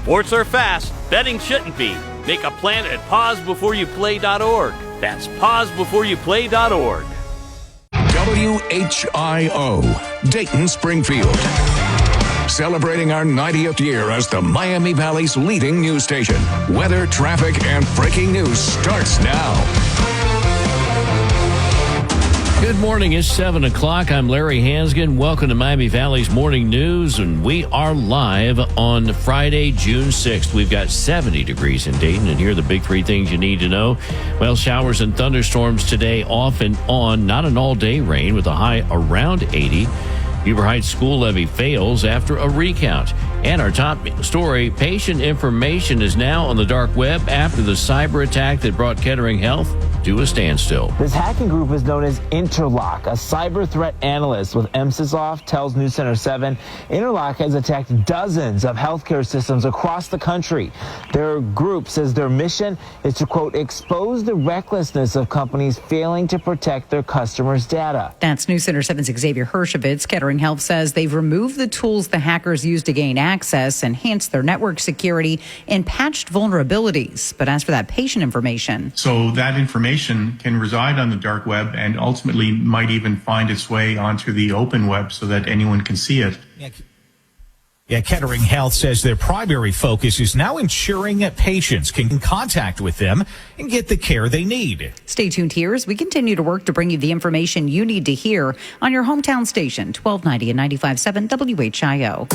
Sports are fast. Betting shouldn't be. Make a plan at pausebeforeyouplay.org. That's pausebeforeyouplay.org. WHIO, Dayton, Springfield. Celebrating our 90th year as the Miami Valley's leading news station. Weather, traffic, and breaking news starts now. Good morning. It's 7 o'clock. I'm Larry Hansgen. Welcome to Miami Valley's Morning News, and we are live on Friday, June 6th. We've got 70 degrees in Dayton, and here are the big three things you need to know. Well, showers and thunderstorms today off and on. Not an all-day rain with a high around 80. Beaver Heights school levy fails after a recount. And our top story, patient information is now on the dark web after the cyber attack that brought Kettering Health to a standstill. This hacking group is known as Interlock. A cyber threat analyst with Msisoft tells News Center 7 Interlock has attacked dozens of healthcare systems across the country. Their group says their mission is to, quote, expose the recklessness of companies failing to protect their customers' data. That's News Center 7's Xavier Hershovitz. Kettering Health says they've removed the tools the hackers used to gain access, enhanced their network security, and patched vulnerabilities. But as for that patient information, so that information can reside on the dark web and ultimately might even find its way onto the open web so that anyone can see it. Yeah, Kettering Health says their primary focus is now ensuring that patients can get in contact with them and get the care they need. Stay tuned here as we continue to work to bring you the information you need to hear on your hometown station, 1290 and 95.7 WHIO.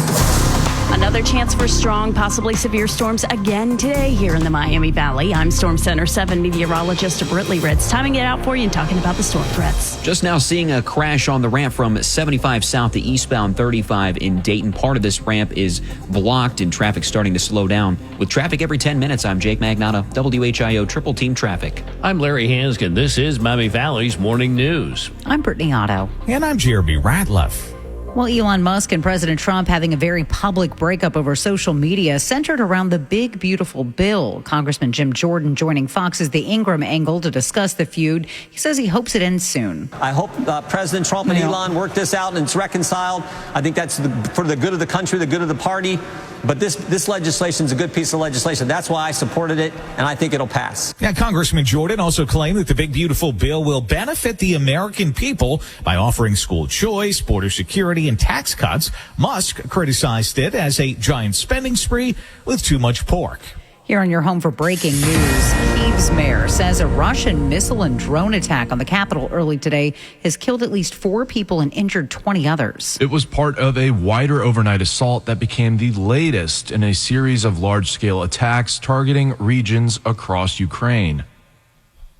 Another chance for strong, possibly severe storms again today here in the Miami Valley. I'm Storm Center 7 meteorologist Brittany Ritz, timing it out for you and talking about the storm threats. Just now seeing a crash on the ramp from 75 south to eastbound 35 in Dayton. Part of this ramp is blocked and traffic starting to slow down. With traffic every 10 minutes, I'm Jake Magnotta, WHIO Triple Team Traffic. I'm Larry Hansgen. This is Miami Valley's Morning News. I'm Brittany Otto. And I'm Jeremy Ratliff. Well, Elon Musk and President Trump having a very public breakup over social media centered around the big, beautiful bill. Congressman Jim Jordan joining Fox's The Ingram Angle to discuss the feud. He says he hopes it ends soon. I hope President Trump and Elon work this out and it's reconciled. I think that's for the good of the country, the good of the party. But this legislation is a good piece of legislation. That's why I supported it, and I think it'll pass. Yeah, Congressman Jordan also claimed that the big, beautiful bill will benefit the American people by offering school choice, border security, and tax cuts. Musk criticized it as a giant spending spree with too much pork. Here on your home for breaking news, Kiev's mayor says a Russian missile and drone attack on the capital early today has killed at least 4 people and injured 20 others. It was part of a wider overnight assault that became the latest in a series of large-scale attacks targeting regions across Ukraine.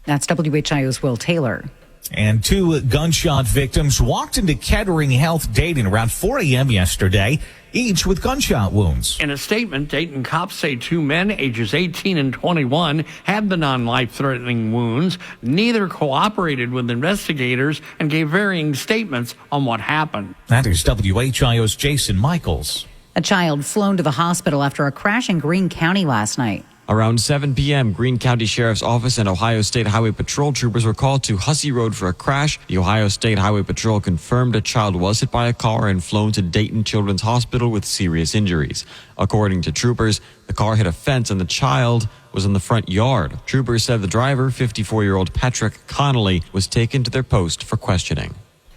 That's WHIO's Will Taylor. And 2 gunshot victims walked into Kettering Health Dayton around 4 a.m. yesterday, each with gunshot wounds. In a statement, Dayton cops say 2 men, ages 18 and 21, had the non-life-threatening wounds. Neither cooperated with investigators and gave varying statements on what happened. That is WHIO's Jason Michaels. A child flown to the hospital after a crash in Greene County last night. Around 7 p.m., Greene County Sheriff's Office and Ohio State Highway Patrol troopers were called to Hussey Road for a crash. The Ohio State Highway Patrol confirmed a child was hit by a car and flown to Dayton Children's Hospital with serious injuries. According to troopers, the car hit a fence and the child was in the front yard. Troopers said the driver, 54-year-old Patrick Connolly, was taken to their post for questioning.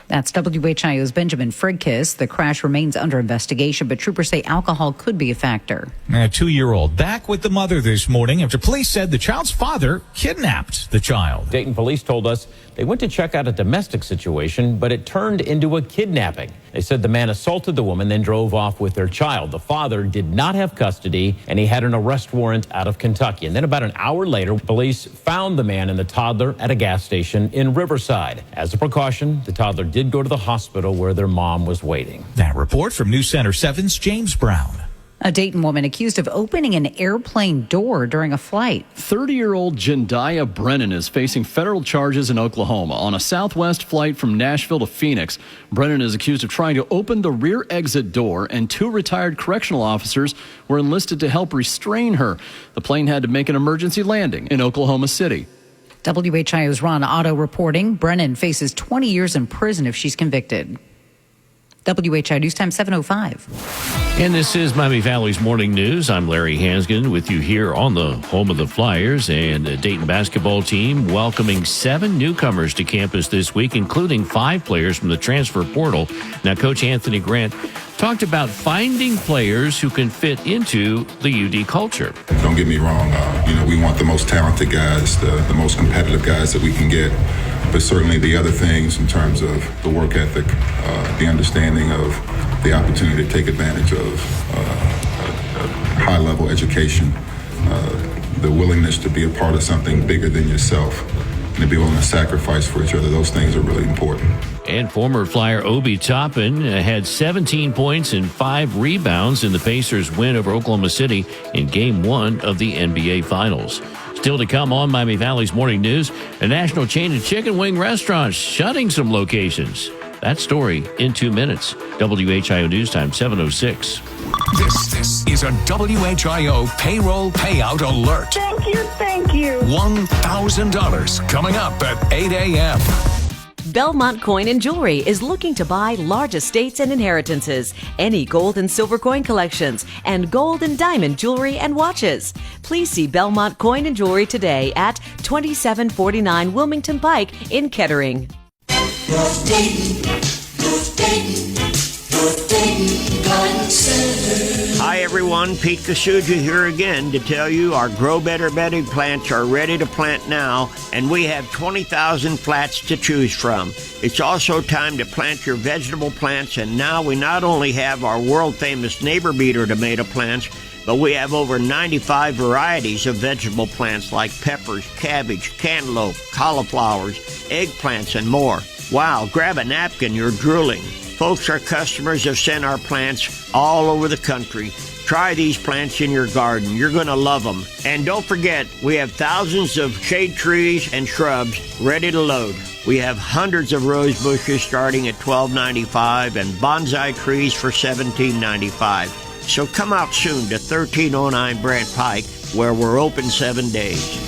That's WHIO's Benjamin Frigkis. The crash remains under investigation, but troopers say alcohol could be a factor. A 2-year-old back with the mother this morning after police said the child's father kidnapped the child. Dayton police told us they went to check out a domestic situation, but it turned into a kidnapping. They said the man assaulted the woman, then drove off with their child. The father did not have custody, and he had an arrest warrant out of Kentucky. And then about an hour later, police found the man and the toddler at a gas station in Riverside. As a precaution, the toddler did go to the hospital where their mom was waiting. That report from News Center 7's James Brown. A Dayton woman accused of opening an airplane door during a flight. 30-year-old Jendaya Brennan is facing federal charges in Oklahoma on a Southwest flight from Nashville to Phoenix. Brennan is accused of trying to open the rear exit door, and 2 retired correctional officers were enlisted to help restrain her. The plane had to make an emergency landing in Oklahoma City. WHIO's Ron Otto reporting Brennan faces 20 years in prison if she's convicted. WHIO News Time 7:05. And this is Miami Valley's Morning News. I'm Larry Hansgen with you here on the home of the Flyers, and the Dayton basketball team welcoming 7 newcomers to campus this week, including 5 players from the transfer portal. Now, Coach Anthony Grant talked about finding players who can fit into the UD culture. Don't get me wrong, we want the most talented guys, the most competitive guys that we can get. But certainly the other things in terms of the work ethic, the understanding of the opportunity to take advantage of high-level education, the willingness to be a part of something bigger than yourself, and to be willing to sacrifice for each other, those things are really important. And former Flyer Obi Toppin had 17 points and 5 rebounds in the Pacers' win over Oklahoma City in Game 1 of the NBA Finals. Still to come on Miami Valley's Morning News, a national chain of chicken wing restaurants shutting some locations. That story in 2 minutes. WHIO News Time, 7:06. This is a WHIO payroll payout alert. Thank you. $1,000 coming up at 8 a.m. Belmont Coin and Jewelry is looking to buy large estates and inheritances, any gold and silver coin collections, and gold and diamond jewelry and watches. Please see Belmont Coin and Jewelry today at 2749 Wilmington Pike in Kettering. Hi everyone, Pete Kasuja here again to tell you our Grow Better bedding plants are ready to plant now, and we have 20,000 flats to choose from. It's also time to plant your vegetable plants, and now we not only have our world-famous neighbor beater tomato plants, but we have over 95 varieties of vegetable plants like peppers, cabbage, cantaloupe, cauliflowers, eggplants, and more. Wow, grab a napkin, you're drooling. Folks, our customers have sent our plants all over the country. Try these plants in your garden. You're going to love them. And don't forget, we have thousands of shade trees and shrubs ready to load. We have hundreds of rose bushes starting at $12.95 and bonsai trees for $17.95. So come out soon to 1309 Brant Pike, where we're open 7 days.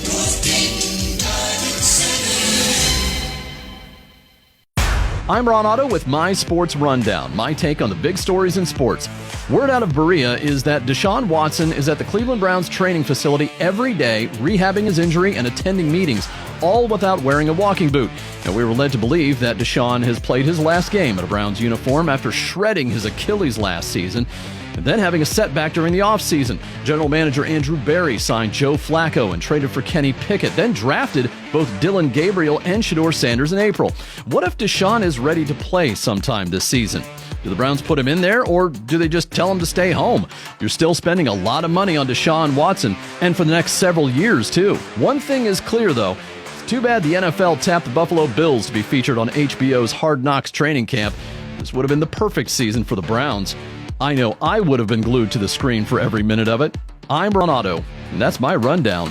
I'm Ron Otto with My Sports Rundown, my take on the big stories in sports. Word out of Berea is that Deshaun Watson is at the Cleveland Browns training facility every day, rehabbing his injury and attending meetings, all without wearing a walking boot. Now, we were led to believe that Deshaun has played his last game in a Browns uniform after shredding his Achilles last season, and then having a setback during the offseason. General Manager Andrew Berry signed Joe Flacco and traded for Kenny Pickett, then drafted both Dylan Gabriel and Shedeur Sanders in April. What if Deshaun is ready to play sometime this season? Do the Browns put him in there, or do they just tell him to stay home? You're still spending a lot of money on Deshaun Watson, and for the next several years, too. One thing is clear, though. It's too bad the NFL tapped the Buffalo Bills to be featured on HBO's Hard Knocks training camp. This would have been the perfect season for the Browns. I know I would have been glued to the screen for every minute of it. I'm Ron Otto, and that's my rundown.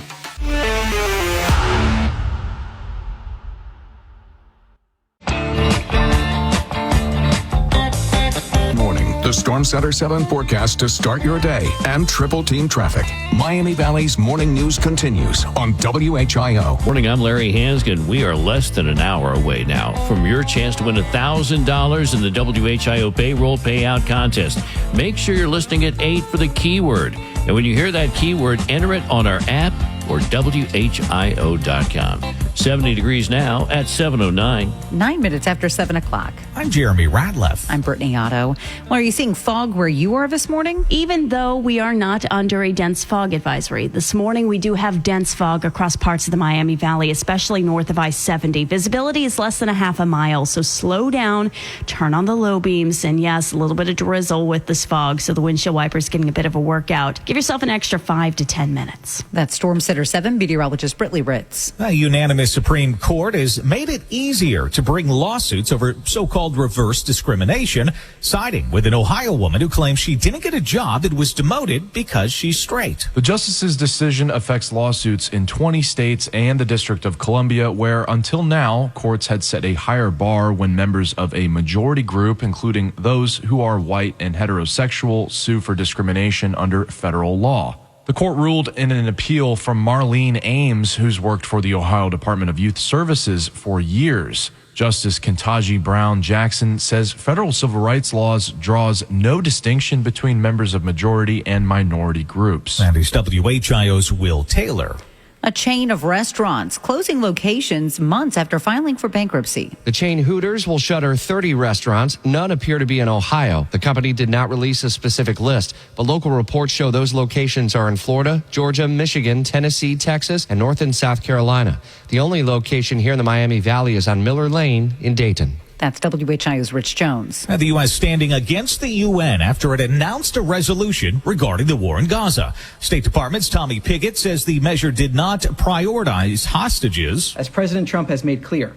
The Storm Center 7 forecast to start your day and triple team traffic. Miami Valley's morning news continues on WHIO. Morning, I'm Larry Hansgen. We are less than an hour away now from your chance to win $1,000 in the WHIO payroll payout contest. Make sure you're listening at 8 for the keyword. And when you hear that keyword, enter it on our app or WHIO.com. 70 degrees now at 7:09. 9 minutes after 7 o'clock. I'm Jeremy Ratliff. I'm Brittany Otto. Well, are you seeing fog where you are this morning? Even though we are not under a dense fog advisory, this morning we do have dense fog across parts of the Miami Valley, especially north of I-70. Visibility is less than a half a mile, so slow down, turn on the low beams, and yes, a little bit of drizzle with this fog, so the windshield wipers getting a bit of a workout. Give yourself an extra 5 to 10 minutes. That's Storm Center 7 meteorologist Brittany Ritz. A unanimous Supreme Court has made it easier to bring lawsuits over so-called reverse discrimination, siding with an Ohio woman who claims she didn't get a job and was demoted because she's straight. The justice's decision affects lawsuits in 20 states and the District of Columbia, where until now, courts had set a higher bar when members of a majority group, including those who are white and heterosexual, sue for discrimination under federal law. The court ruled in an appeal from Marlene Ames, who's worked for the Ohio Department of Youth Services for years. Justice Ketanji Brown Jackson says federal civil rights laws draws no distinction between members of majority and minority groups. And is WHIO's Will Taylor. A chain of restaurants closing locations months after filing for bankruptcy. The chain Hooters will shutter 30 restaurants. None appear to be in Ohio. The company did not release a specific list, but local reports show those locations are in Florida, Georgia, Michigan, Tennessee, Texas, and North and South Carolina. The only location here in the Miami Valley is on Miller Lane in Dayton. That's WHIO's Rich Jones. The U.S. standing against the UN after it announced a resolution regarding the war in Gaza. State Department's Tommy Pigott says the measure did not prioritize hostages. As President Trump has made clear,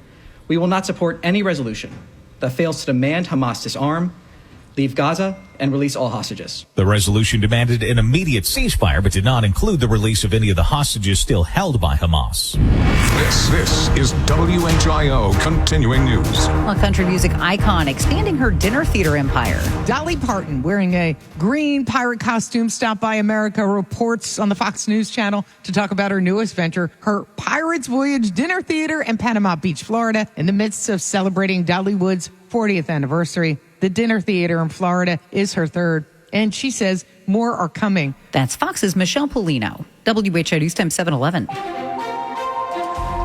we will not support any resolution that fails to demand Hamas disarm, leave Gaza, and release all hostages. The resolution demanded an immediate ceasefire, but did not include the release of any of the hostages still held by Hamas. This is WHIO Continuing News. A country music icon expanding her dinner theater empire. Dolly Parton, wearing a green pirate costume, stopped by America, reports on the Fox News Channel to talk about her newest venture, her Pirates Voyage Dinner Theater in Panama Beach, Florida. In the midst of celebrating Dollywood's 40th anniversary, the dinner theater in Florida is her third, and she says more are coming. That's Fox's Michelle Polino. WHIO News Time 711.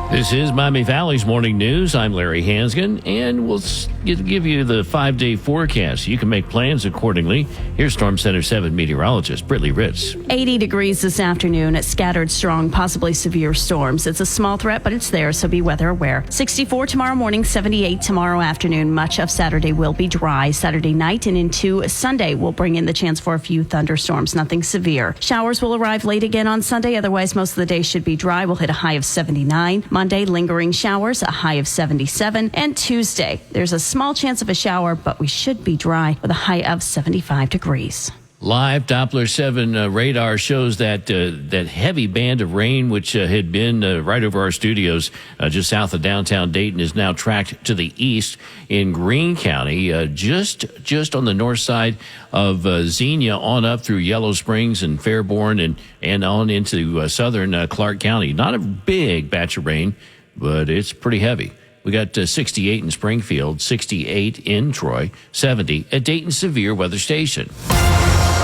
This is Miami Valley's Morning News. I'm Larry Hansgen, and we'll give you the 5-day forecast. You can make plans accordingly. Here's Storm Center 7 meteorologist Brittany Ritz. 80 degrees this afternoon. Scattered strong, possibly severe storms. It's a small threat, but it's there, so be weather aware. 64 tomorrow morning, 78 tomorrow afternoon. Much of Saturday will be dry. Saturday night and into Sunday will bring in the chance for a few thunderstorms. Nothing severe. Showers will arrive late again on Sunday. Otherwise, most of the day should be dry. We'll hit a high of 79. Monday, lingering showers, a high of 77. And Tuesday, there's a small chance of a shower, but we should be dry with a high of 75 degrees. Live Doppler 7 radar shows that heavy band of rain, which had been right over our studios just south of downtown Dayton, is now tracked to the east in Greene County, just on the north side of Xenia, on up through Yellow Springs and Fairborn and on into southern Clark County. Not a big batch of rain, but it's pretty heavy. We got 68 in Springfield, 68 in Troy, 70 at Dayton Severe Weather Station.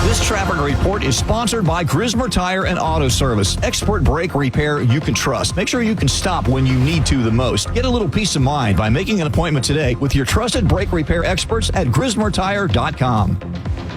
This traffic report is sponsored by Grismer Tire and Auto Service. Expert brake repair you can trust. Make sure you can stop when you need to the most. Get a little peace of mind by making an appointment today with your trusted brake repair experts at GrismerTire.com.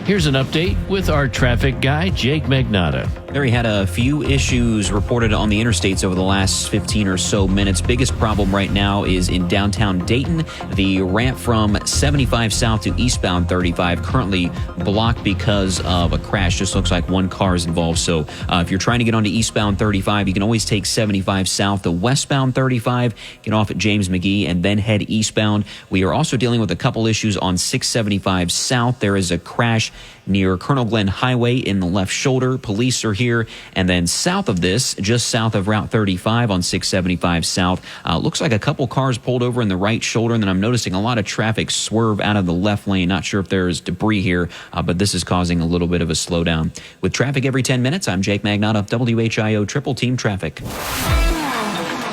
Here's an update with our traffic guy, Jake Magnotta. Larry had a few issues reported on the interstates over the last 15 or so minutes. Biggest problem right now is in downtown Dayton. The ramp from 75 south to eastbound 35 currently blocked because of a crash. Just looks like one car is involved. So if you're trying to get onto eastbound 35, you can always take 75 south to westbound 35, get off at James McGee, and then head eastbound. We are also dealing with a couple issues on 675 south. There is a crash near Colonel Glenn Highway in the left shoulder. Police are here. And then south of this, just south of Route 35 on 675 south, looks like a couple cars pulled over in the right shoulder. And then I'm noticing a lot of traffic swerve out of the left lane. Not sure if there is debris here, but this is causing a little bit of a slowdown. With traffic every 10 minutes, I'm Jake Magnotta, WHIO Triple Team Traffic.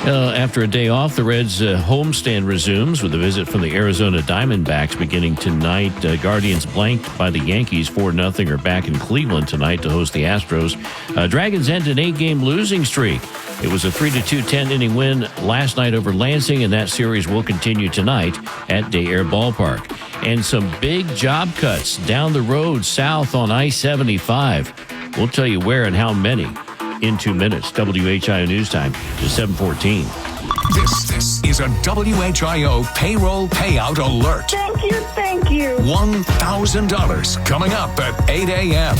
After a day off, the Reds' homestand resumes with a visit from the Arizona Diamondbacks beginning tonight. Guardians blanked by the Yankees 4-0 are back in Cleveland tonight to host the Astros. Dragons end an 8-game losing streak. It was a 3-2 10-inning win last night over Lansing, and that series will continue tonight at Day Air Ballpark. And some big job cuts down the road south on I-75. We'll tell you where and how many in 2 minutes. WHIO News Time to 7:14. This is a WHIO payroll payout alert. Thank you. $1,000 coming up at 8 a.m.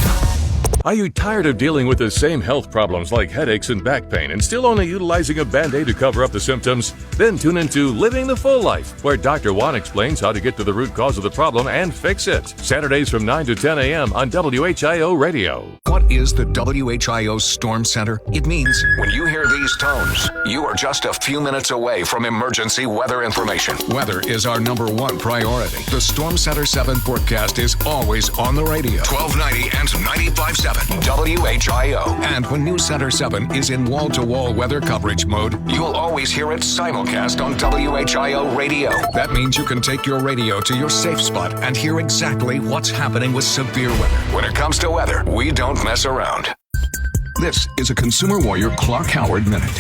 Are you tired of dealing with the same health problems like headaches and back pain and still only utilizing a Band-Aid to cover up the symptoms? Then tune into Living the Full Life, where Dr. Juan explains how to get to the root cause of the problem and fix it. Saturdays from 9 to 10 a.m. on WHIO Radio. What is the WHIO Storm Center? It means when you hear these tones, you are just a few minutes away from emergency weather information. Weather is our #1 priority. The Storm Center 7 forecast is always on the radio. 1290 and 95.7 7, WHIO. And when News Center 7 is in wall-to-wall weather coverage mode, you'll always hear it simulcast on WHIO radio. That means you can take your radio to your safe spot and hear exactly what's happening with severe weather. When it comes to weather, we don't mess around. This is a Consumer Warrior Clark Howard Minute.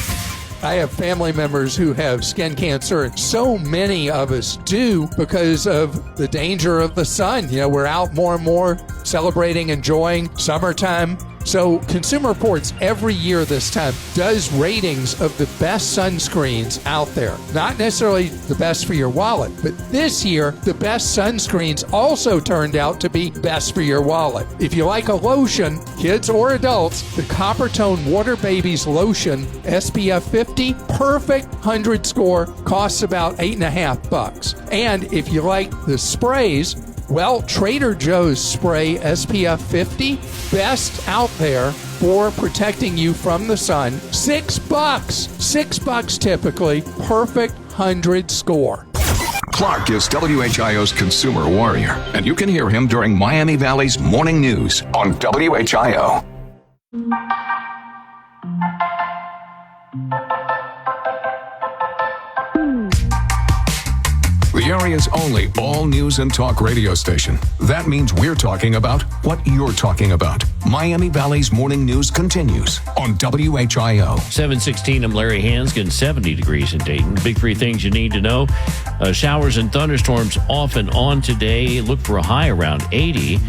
I have family members who have skin cancer, and so many of us do because of the danger of the sun. You know, we're out more and more celebrating, enjoying summertime. So Consumer Reports every year this time does ratings of the best sunscreens out there. Not necessarily the best for your wallet, but this year, the best sunscreens also turned out to be best for your wallet. If you like a lotion, kids or adults, the Coppertone Water Babies Lotion SPF 50, perfect 100 score, costs about $8.50. And if you like the sprays, well, Trader Joe's Spray SPF 50, best out there for protecting you from the sun. $6. $6 typically. Perfect 100 score. Clark is WHIO's Consumer Warrior, and you can hear him during Miami Valley's Morning News on WHIO. The area's only all-news and talk radio station. That means we're talking about what you're talking about. Miami Valley's Morning News continues on WHIO. 716, I'm Larry Hanskin, 70 degrees in Dayton. Big three things you need to know. Showers and thunderstorms off and on today. Look for a high around 80.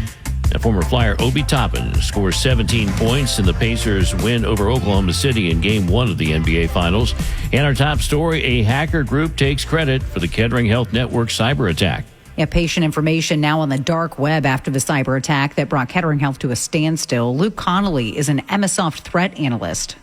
Former Flyer Obi Toppin scores 17 points, and the Pacers win over Oklahoma City in Game 1 of the NBA Finals. And our top story, a hacker group takes credit for the Kettering Health Network cyber attack. Yeah, patient information now on the dark web after the cyber attack that brought Kettering Health to a standstill. Luke Connolly is an MSoft threat analyst.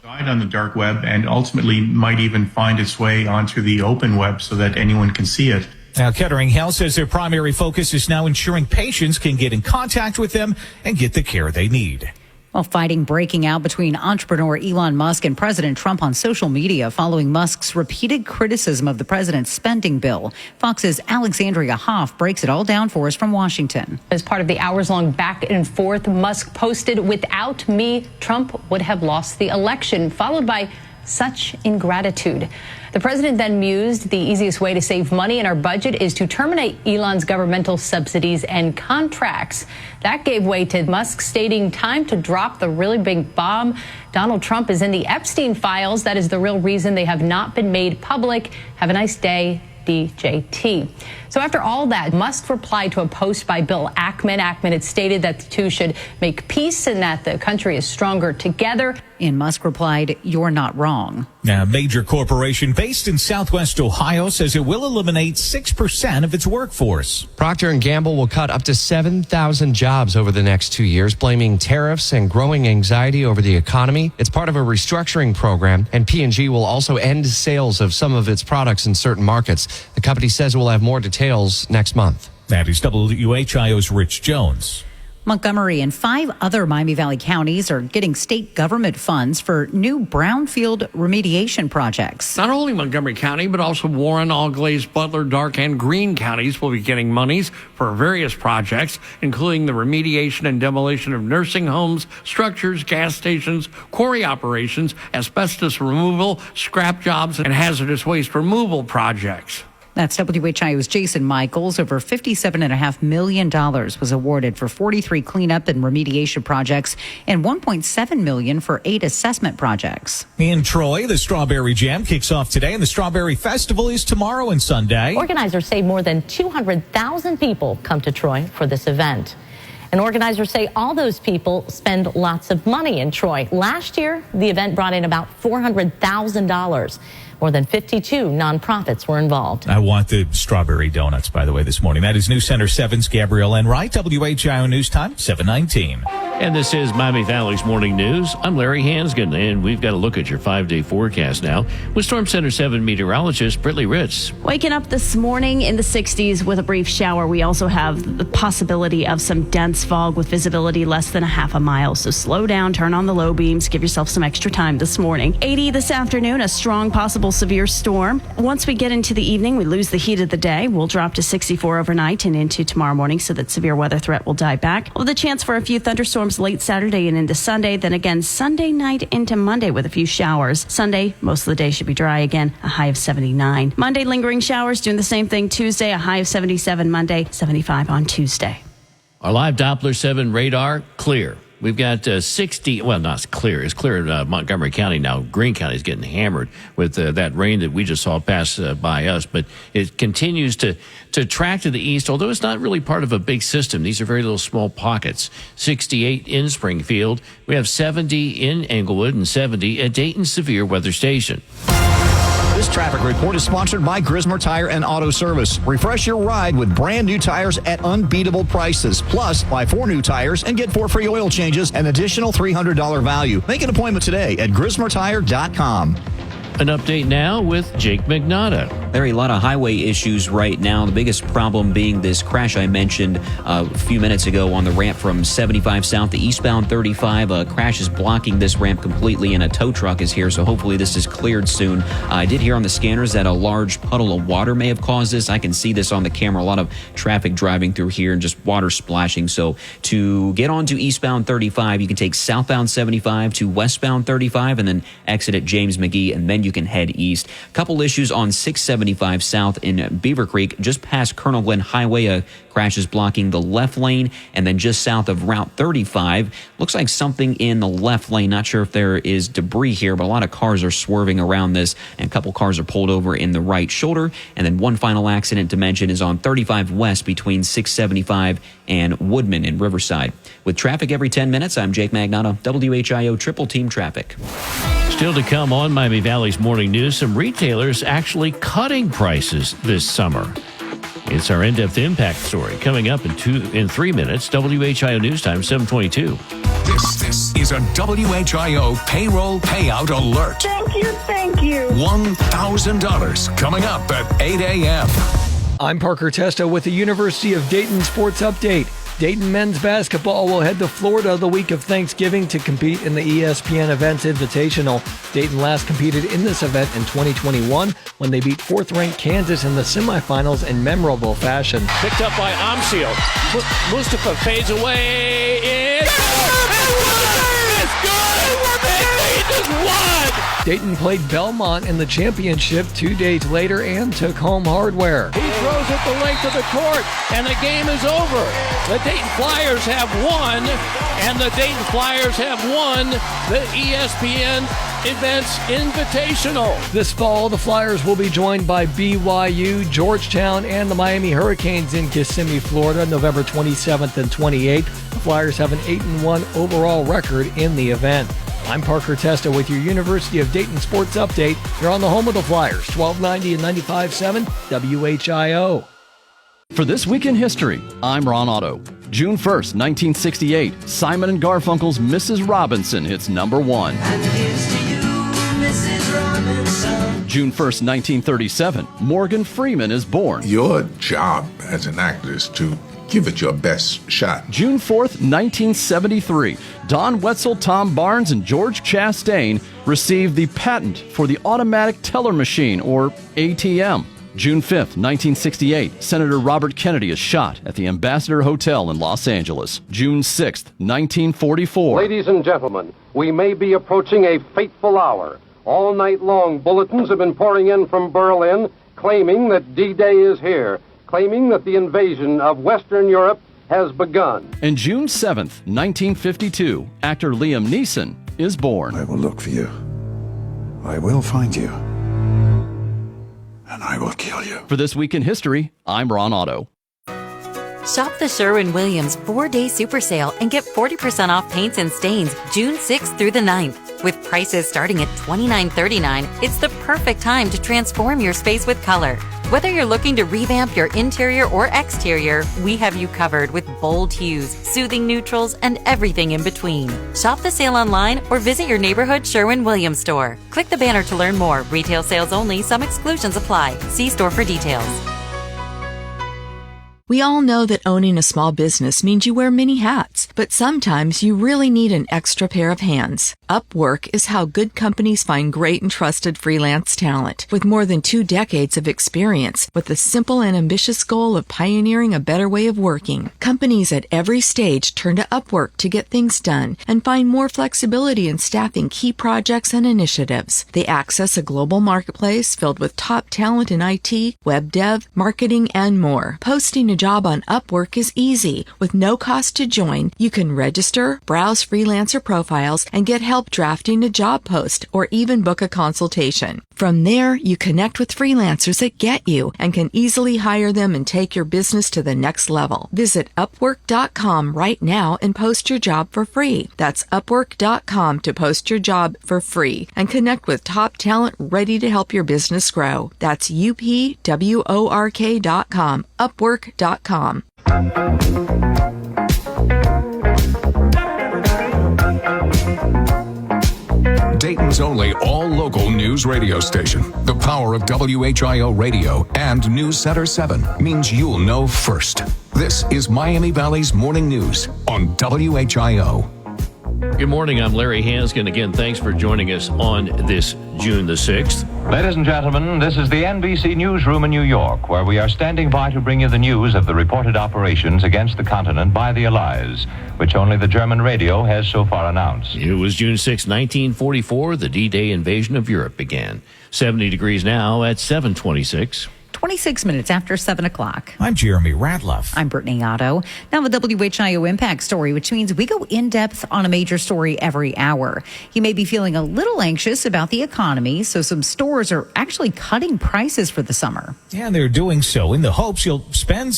On the dark web and ultimately might even find its way onto the open web so that anyone can see it. Now, Kettering Health says their primary focus is now ensuring patients can get in contact with them and get the care they need. Well, fighting breaking out between entrepreneur Elon Musk and President Trump on social media following Musk's repeated criticism of the president's spending bill. Fox's Alexandria Hoff breaks it all down for us from Washington. As part of the hours-long back and forth, Musk posted, "Without me, Trump would have lost the election," followed by "such ingratitude." The president then mused, "The easiest way to save money in our budget is to terminate Elon's governmental subsidies and contracts." That gave way to Musk stating, "Time to drop the really big bomb. Donald Trump is in the Epstein files. That is the real reason they have not been made public. Have a nice day, DJT." So after all that, Musk replied to a post by Bill Ackman. Ackman had stated that the two should make peace and that the country is stronger together. And Musk replied, "You're not wrong." Now, a major corporation based in Southwest Ohio says it will eliminate 6% of its workforce. Procter & Gamble will cut up to 7,000 jobs over the next 2 years, blaming tariffs and growing anxiety over the economy. It's part of a restructuring program, and P&G will also end sales of some of its products in certain markets. The company says it will have more details next month. That is WHIO's Rich Jones. Montgomery and 5 other Miami Valley counties are getting state government funds for new brownfield remediation projects. Not only Montgomery County, but also Warren, Allglaze, Butler, Dark, and Greene counties will be getting monies for various projects, including the remediation and demolition of nursing homes, structures, gas stations, quarry operations, asbestos removal, scrap jobs, and hazardous waste removal projects. That's WHIO's Jason Michaels. Over $57.5 million was awarded for 43 cleanup and remediation projects and $1.7 million for 8 assessment projects. In Troy, the Strawberry Jam kicks off today, and the Strawberry Festival is tomorrow and Sunday. Organizers say more than 200,000 people come to Troy for this event. And organizers say all those people spend lots of money in Troy. Last year, the event brought in about $400,000. More than 52 nonprofits were involved. I want the strawberry donuts, by the way, this morning. That is News Center 7's Gabrielle Enright, WHIO News Time, 7:19. And this is Miami Valley's Morning News. I'm Larry Hansgen, and we've got a look at your 5-day forecast now with Storm Center 7 meteorologist Brittany Ritz. Waking up this morning in the 60s with a brief shower. We also have the possibility of some dense fog with visibility less than a half a mile. So slow down, turn on the low beams, give yourself some extra time this morning. 80 this afternoon, a strong possible severe storm. Once we get into the evening, we lose the heat of the day. We'll drop to 64 overnight and into tomorrow morning so that severe weather threat will die back. With a chance for a few thunderstorms late Saturday and into Sunday. Then again, Sunday night into Monday with a few showers. Sunday, most of the day should be dry again, a high of 79. Monday, lingering showers, doing the same thing Tuesday, a high of 77 Monday, 75 on Tuesday. Our live Doppler 7 radar, clear. We've got 60, well, not clear. It's clear in Montgomery County now. Greene County is getting hammered with that rain that we just saw pass by us. But it continues to track to the east, although it's not really part of a big system. These are very little small pockets. 68 in Springfield. We have 70 in Englewood and 70 at Dayton Severe Weather Station. This traffic report is sponsored by Grismer Tire and Auto Service. Refresh your ride with brand new tires at unbeatable prices. Plus, buy 4 new tires and get 4 free oil changes, an additional $300 value. Make an appointment today at grismertire.com. An update now with Jake Magnotta. Larry, a lot of highway issues right now. The biggest problem being this crash I mentioned a few minutes ago on the ramp from 75 south to eastbound 35. A crash is blocking this ramp completely, and a tow truck is here, so hopefully this is cleared soon. I did hear on the scanners that a large puddle of water may have caused this. I can see this on the camera. A lot of traffic driving through here and just water splashing. So to get onto eastbound 35, you can take southbound 75 to westbound 35 and then exit at James McGee, and then you can head east. A couple issues on 675 south in Beaver Creek, just past Colonel Glenn Highway. A crash is blocking the left lane, and then just south of Route 35. Looks like something in the left lane. Not sure if there is debris here, but a lot of cars are swerving around this, and a couple cars are pulled over in the right shoulder. And then one final accident to mention is on 35 west between 675 and Woodman in Riverside. With traffic every 10 minutes, I'm Jake Magnotta, WHIO Triple Team Traffic. Still to come on Miami Valley's Morning News, some retailers actually cutting prices this summer. It's our in-depth impact story coming up in 3 minutes. WHIO News Time, 7:22. This is a WHIO payroll payout alert. Thank you. $1,000 coming up at 8 a.m. I'm Parker Testa with the University of Dayton Sports Update. Dayton men's basketball will head to Florida the week of Thanksgiving to compete in the ESPN Events Invitational. Dayton last competed in this event in 2021 when they beat 4th-ranked Kansas in the semifinals in memorable fashion. Picked up by Amsil. Mustafa fades away. It's good! Dayton won! Dayton played Belmont in the championship 2 days later and took home hardware. He throws it the length of the court, and the game is over. The Dayton Flyers have won, and the Dayton Flyers have won the ESPN Events Invitational. This fall, the Flyers will be joined by BYU, Georgetown, and the Miami Hurricanes in Kissimmee, Florida, November 27th and 28th. The Flyers have an 8-1 overall record in the event. I'm Parker Testa with your University of Dayton Sports Update. You're on the home of the Flyers, 1290 and 95.7 WHIO. For This Week in History, I'm Ron Otto. June 1st, 1968, Simon & Garfunkel's Mrs. Robinson hits number 1. June 1st, 1937, Morgan Freeman is born. Your job as an actor is to give it your best shot. June 4th, 1973, Don Wetzel, Tom Barnes, and George Chastain received the patent for the automatic teller machine, or ATM. June 5th, 1968, Senator Robert Kennedy is shot at the Ambassador Hotel in Los Angeles. June 6th, 1944. Ladies and gentlemen, we may be approaching a fateful hour. All night long, bulletins have been pouring in from Berlin claiming that D-Day is here, claiming that the invasion of Western Europe has begun. And June 7th, 1952, actor Liam Neeson is born. I will look for you. I will find you. And I will kill you. For This Week in History, I'm Ron Otto. Shop the Sherwin-Williams 4-day super sale and get 40% off paints and stains June 6th through the 9th. With prices starting at $29.39, it's the perfect time to transform your space with color. Whether you're looking to revamp your interior or exterior, we have you covered with bold hues, soothing neutrals, and everything in between. Shop the sale online or visit your neighborhood Sherwin-Williams store. Click the banner to learn more. Retail sales only. Some exclusions apply. See store for details. We all know that owning a small business means you wear many hats, but sometimes you really need an extra pair of hands. Upwork is how good companies find great and trusted freelance talent. With more than 2 decades of experience, with the simple and ambitious goal of pioneering a better way of working, companies at every stage turn to Upwork to get things done and find more flexibility in staffing key projects and initiatives. They access a global marketplace filled with top talent in IT, web dev, marketing, and more. Posting a job on Upwork is easy. With no cost to join, you can register, browse freelancer profiles, and get help drafting a job post or even book a consultation. From there, you connect with freelancers that get you and can easily hire them and take your business to the next level. Visit Upwork.com right now and post your job for free. That's Upwork.com to post your job for free and connect with top talent ready to help your business grow. That's UPWORK.com. Upwork.com. Dayton's only all-local news radio station. The power of WHIO Radio and News Center 7 means you'll know first. This is Miami Valley's Morning News on WHIO. Good morning. I'm Larry Hanskin. Again, thanks for joining us on this June the 6th. Ladies and gentlemen, this is the NBC Newsroom in New York, where we are standing by to bring you the news of the reported operations against the continent by the Allies, which only the German radio has so far announced. It was June 6, 1944. The D-Day invasion of Europe began. 70 degrees now at 7:26. 26 minutes after 7 o'clock. I'm Jeremy Ratliff. I'm Brittany Otto. Now the WHIO Impact Story, which means we go in depth on a major story every hour. You may be feeling a little anxious about the economy, so some stores are actually cutting prices for the summer. Yeah, they're doing so in the hopes you'll spend.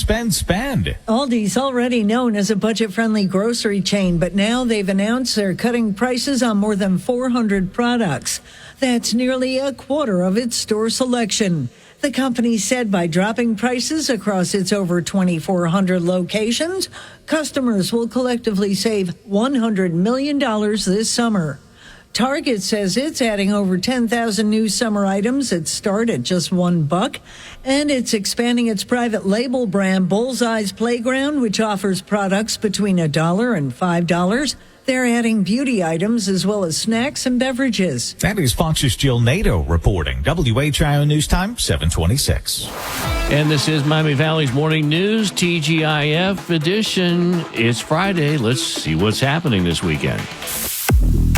Aldi's already known as a budget-friendly grocery chain, but now they've announced they're cutting prices on more than 400 products. That's nearly a quarter of its store selection. The company said by dropping prices across its over 2,400 locations, customers will collectively save $100 million this summer. Target says it's adding over 10,000 new summer items that start at just $1, and it's expanding its private label brand Bullseye's Playground, which offers products between $1 and $5. They're adding beauty items as well as snacks and beverages. That is Fox's Jill Nato reporting. WHIO News Time, 7:26. And this is Miami Valley's Morning News, TGIF edition. It's Friday. Let's see what's happening this weekend.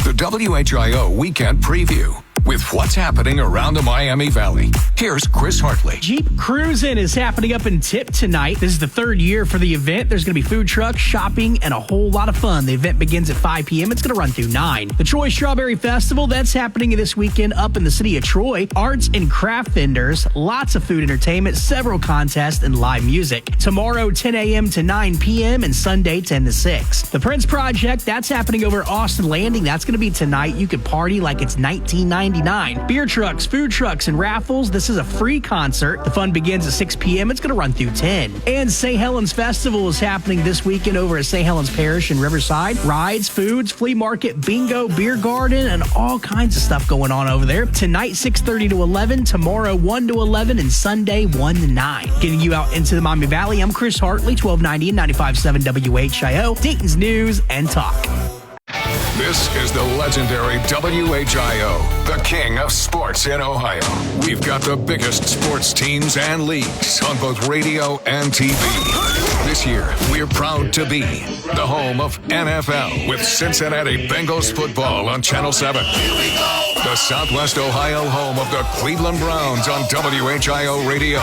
The WHIO Weekend Preview with what's happening around the Miami Valley. Here's Chris Hartley. Jeep Cruisin' is happening up in Tip tonight. This is the 3rd year for the event. There's going to be food trucks, shopping, and a whole lot of fun. The event begins at 5 p.m. It's going to run through 9. The Troy Strawberry Festival, that's happening this weekend up in the city of Troy. Arts and craft vendors, lots of food entertainment, several contests, and live music. Tomorrow, 10 a.m. to 9 p.m. and Sunday, 10 to 6. The Prince Project, that's happening over at Austin Landing. That's going to be tonight. You can party like it's 1999. Beer trucks, food trucks, and raffles. This is a free concert. The fun begins at 6 p.m. It's going to run through 10. And St. Helens Festival is happening this weekend over at St. Helens Parish in Riverside. Rides, foods, flea market, bingo, beer garden, and all kinds of stuff going on over there. Tonight, 6:30 to 11. Tomorrow, 1 to 11. And Sunday, 1 to 9. Getting you out into the Miami Valley, I'm Chris Hartley, 1290 and 95.7 WHIO, Dayton's News and Talk. This is the legendary WHIO, the king of sports in Ohio. We've got the biggest sports teams and leagues on both radio and TV. This year, we're proud to be the home of NFL with Cincinnati Bengals football on Channel 7. The Southwest Ohio home of the Cleveland Browns on WHIO Radio.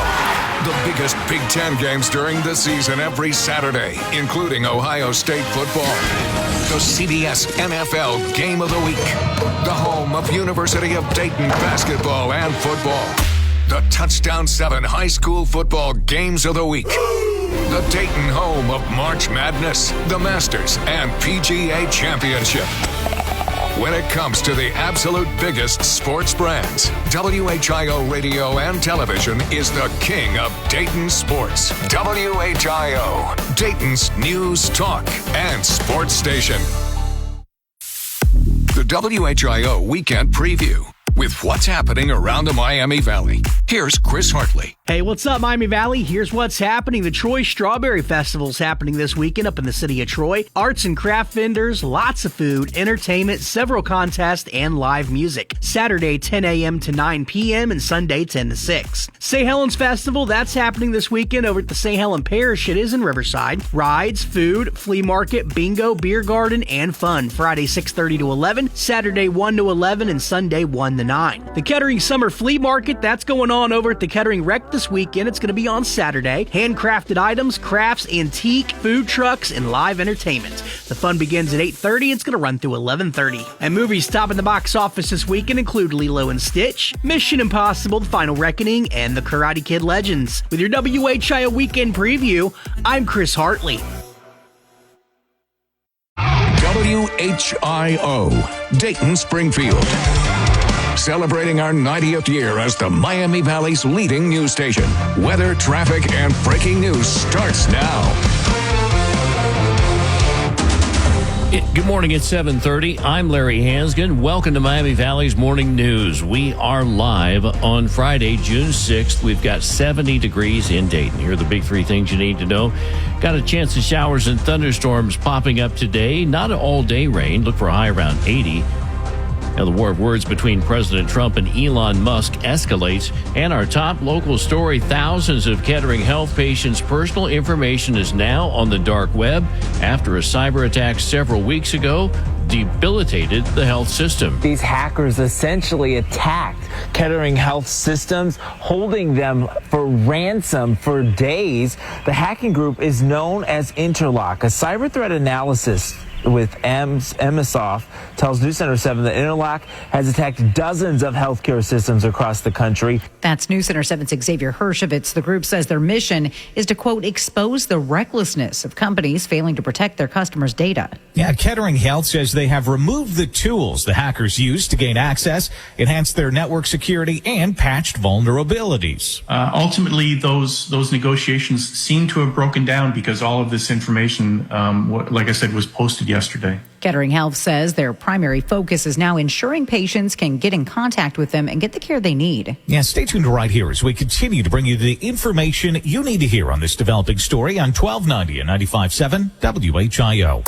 The biggest Big Ten games during the season every Saturday, including Ohio State football. The CBS NFL Game of the Week. The home of University of Dayton basketball and football. The Touchdown 7 high school football games of the week. The Dayton home of March Madness, the Masters, and PGA Championship. When it comes to the absolute biggest sports brands, WHIO Radio and Television is the king of Dayton sports. WHIO, Dayton's news, talk, and sports station. The WHIO Weekend Preview with what's happening around the Miami Valley. Here's Chris Hartley. Hey, what's up, Miami Valley? Here's what's happening. The Troy Strawberry Festival is happening this weekend up in the city of Troy. Arts and craft vendors, lots of food, entertainment, several contests, and live music. Saturday, 10 a.m. to 9 p.m. and Sunday, 10 to 6. St. Helens Festival, that's happening this weekend over at the St. Helen Parish. It is in Riverside. Rides, food, flea market, bingo, beer garden, and fun. Friday, 6:30 to 11. Saturday, 1 to 11, and Sunday, 1 to 9. The Kettering Summer Flea Market, that's going on over at the Kettering Rec this weekend. It's going to be on Saturday. Handcrafted items, crafts, antique, food trucks, and live entertainment. The fun begins at 8:30. It's going to run through 11:30. And movies topping the box office this weekend include Lilo and Stitch, Mission Impossible, The Final Reckoning, and The Karate Kid Legends. With your WHIO Weekend Preview, I'm Chris Hartley. WHIO, Dayton Springfield. Celebrating our 90th year as the Miami Valley's leading news station. Weather, traffic, and breaking news starts now. Good morning, it's 7:30. I'm Larry Hansgen. Welcome to Miami Valley's Morning News. We are live on Friday, June 6th. We've got 70 degrees in Dayton. Here are the big three things you need to know. Got a chance of showers and thunderstorms popping up today. Not an all-day rain. Look for a high around 80. Now, the war of words between President Trump and Elon Musk escalates. And our top local story, thousands of Kettering health patients' personal information is now on the dark web after a cyber attack several weeks ago debilitated the health system. These hackers essentially attacked Kettering health systems, holding them for ransom for days. The hacking group is known as Interlock, a cyber threat analysis with Am1290 tells News Center 7 that Interlock has attacked dozens of healthcare systems across the country. That's News Center 7's Xavier Hershovitz. The group says their mission is to, quote, expose the recklessness of companies failing to protect their customers' data. Yeah, Kettering Health says they have removed the tools the hackers used to gain access, enhanced their network security, and patched vulnerabilities. Ultimately, those negotiations seem to have broken down because all of this information, like I said, was posted yesterday. Kettering Health says their primary focus is now ensuring patients can get in contact with them and get the care they need. Yeah, stay tuned right here as we continue to bring you the information you need to hear on this developing story on 1290 and 95.7 WHIO.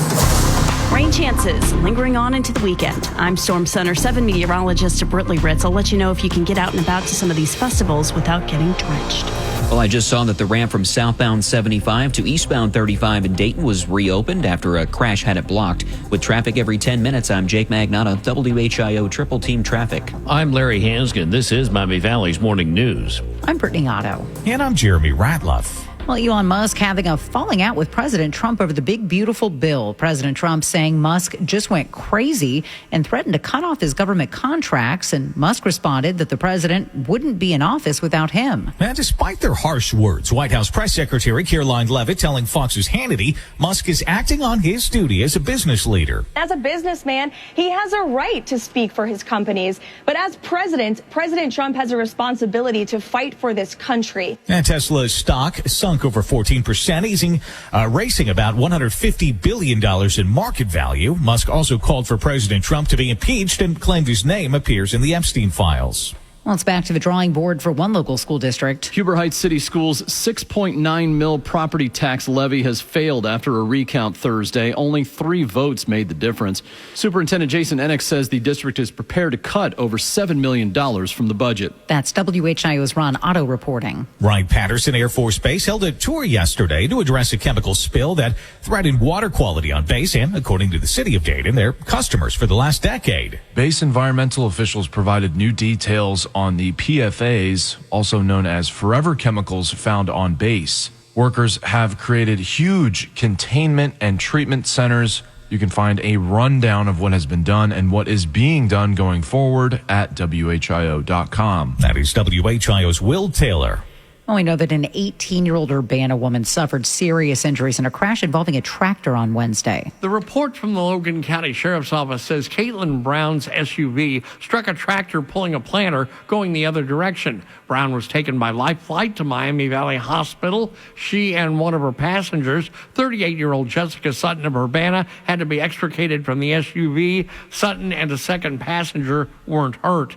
Rain chances lingering on into the weekend. I'm Storm Center 7 meteorologist Britley Ritz. I'll let you know if you can get out and about to some of these festivals without getting drenched. Well, I just saw that the ramp from southbound 75 to eastbound 35 in Dayton was reopened after a crash had it blocked. With traffic every 10 minutes, I'm Jake Magnotta, WHIO Triple Team Traffic. I'm Larry Hansgen. This is Miami Valley's Morning News. I'm Brittany Otto. And I'm Jeremy Ratliff. Well, Elon Musk having a falling out with President Trump over the big, beautiful bill. President Trump saying Musk just went crazy and threatened to cut off his government contracts. And Musk responded that the president wouldn't be in office without him. And despite their harsh words, White House Press Secretary Caroline Leavitt telling Fox's Hannity Musk is acting on his duty as a business leader. As a businessman, he has a right to speak for his companies. But as president, President Trump has a responsibility to fight for this country. And Tesla's stock sunk over 14%, racing about $150 billion in market value. Musk also called for President Trump to be impeached and claimed his name appears in the Epstein files. Well, it's back to the drawing board for one local school district. Huber Heights City Schools' $6.9 million property tax levy has failed after a recount Thursday. Only 3 votes made the difference. Superintendent Jason Enix says the district is prepared to cut over $7 million from the budget. That's WHIO's Ron Otto reporting. Wright-Patterson Air Force Base held a tour yesterday to address a chemical spill that threatened water quality on base and, according to the city of Dayton, their customers for the last decade. Base environmental officials provided new details on the PFAs, also known as forever chemicals found on base. Workers have created huge containment and treatment centers. You can find a rundown of what has been done and what is being done going forward at WHIO.com. That is WHIO's Will Taylor. Well, we know that an 18-year-old Urbana woman suffered serious injuries in a crash involving a tractor on Wednesday. The report from the Logan County Sheriff's Office says Caitlin Brown's SUV struck a tractor pulling a planter going the other direction. Brown was taken by life flight to Miami Valley Hospital. She and one of her passengers, 38-year-old Jessica Sutton of Urbana, had to be extricated from the SUV. Sutton and a second passenger weren't hurt.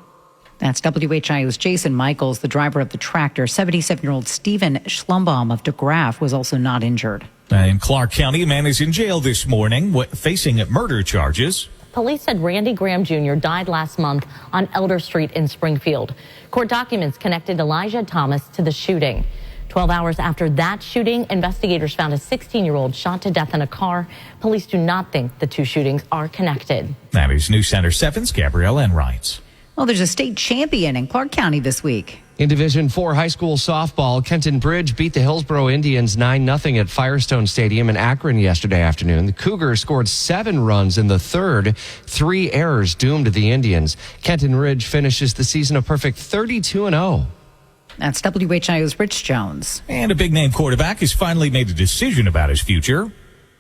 That's WHIO's Jason Michaels, the driver of the tractor. 77-year-old Stephen Schlumbaum of DeGraff was also not injured. In Clark County, a man is in jail this morning facing murder charges. Police said Randy Graham Jr. died last month on Elder Street in Springfield. Court documents connected Elijah Thomas to the shooting. 12 hours after that shooting, investigators found a 16-year-old shot to death in a car. Police do not think the two shootings are connected. That is News Center 7's Gabrielle Enright. Well, there's a state champion in Clark County this week. In Division 4 high school softball, Kenton Bridge beat the Hillsboro Indians 9-0 at Firestone Stadium in Akron yesterday afternoon. The Cougars scored 7 runs in the third. 3 errors doomed the Indians. Kenton Ridge finishes the season a perfect 32-0. That's WHIO's Rich Jones. And a big-name quarterback has finally made a decision about his future.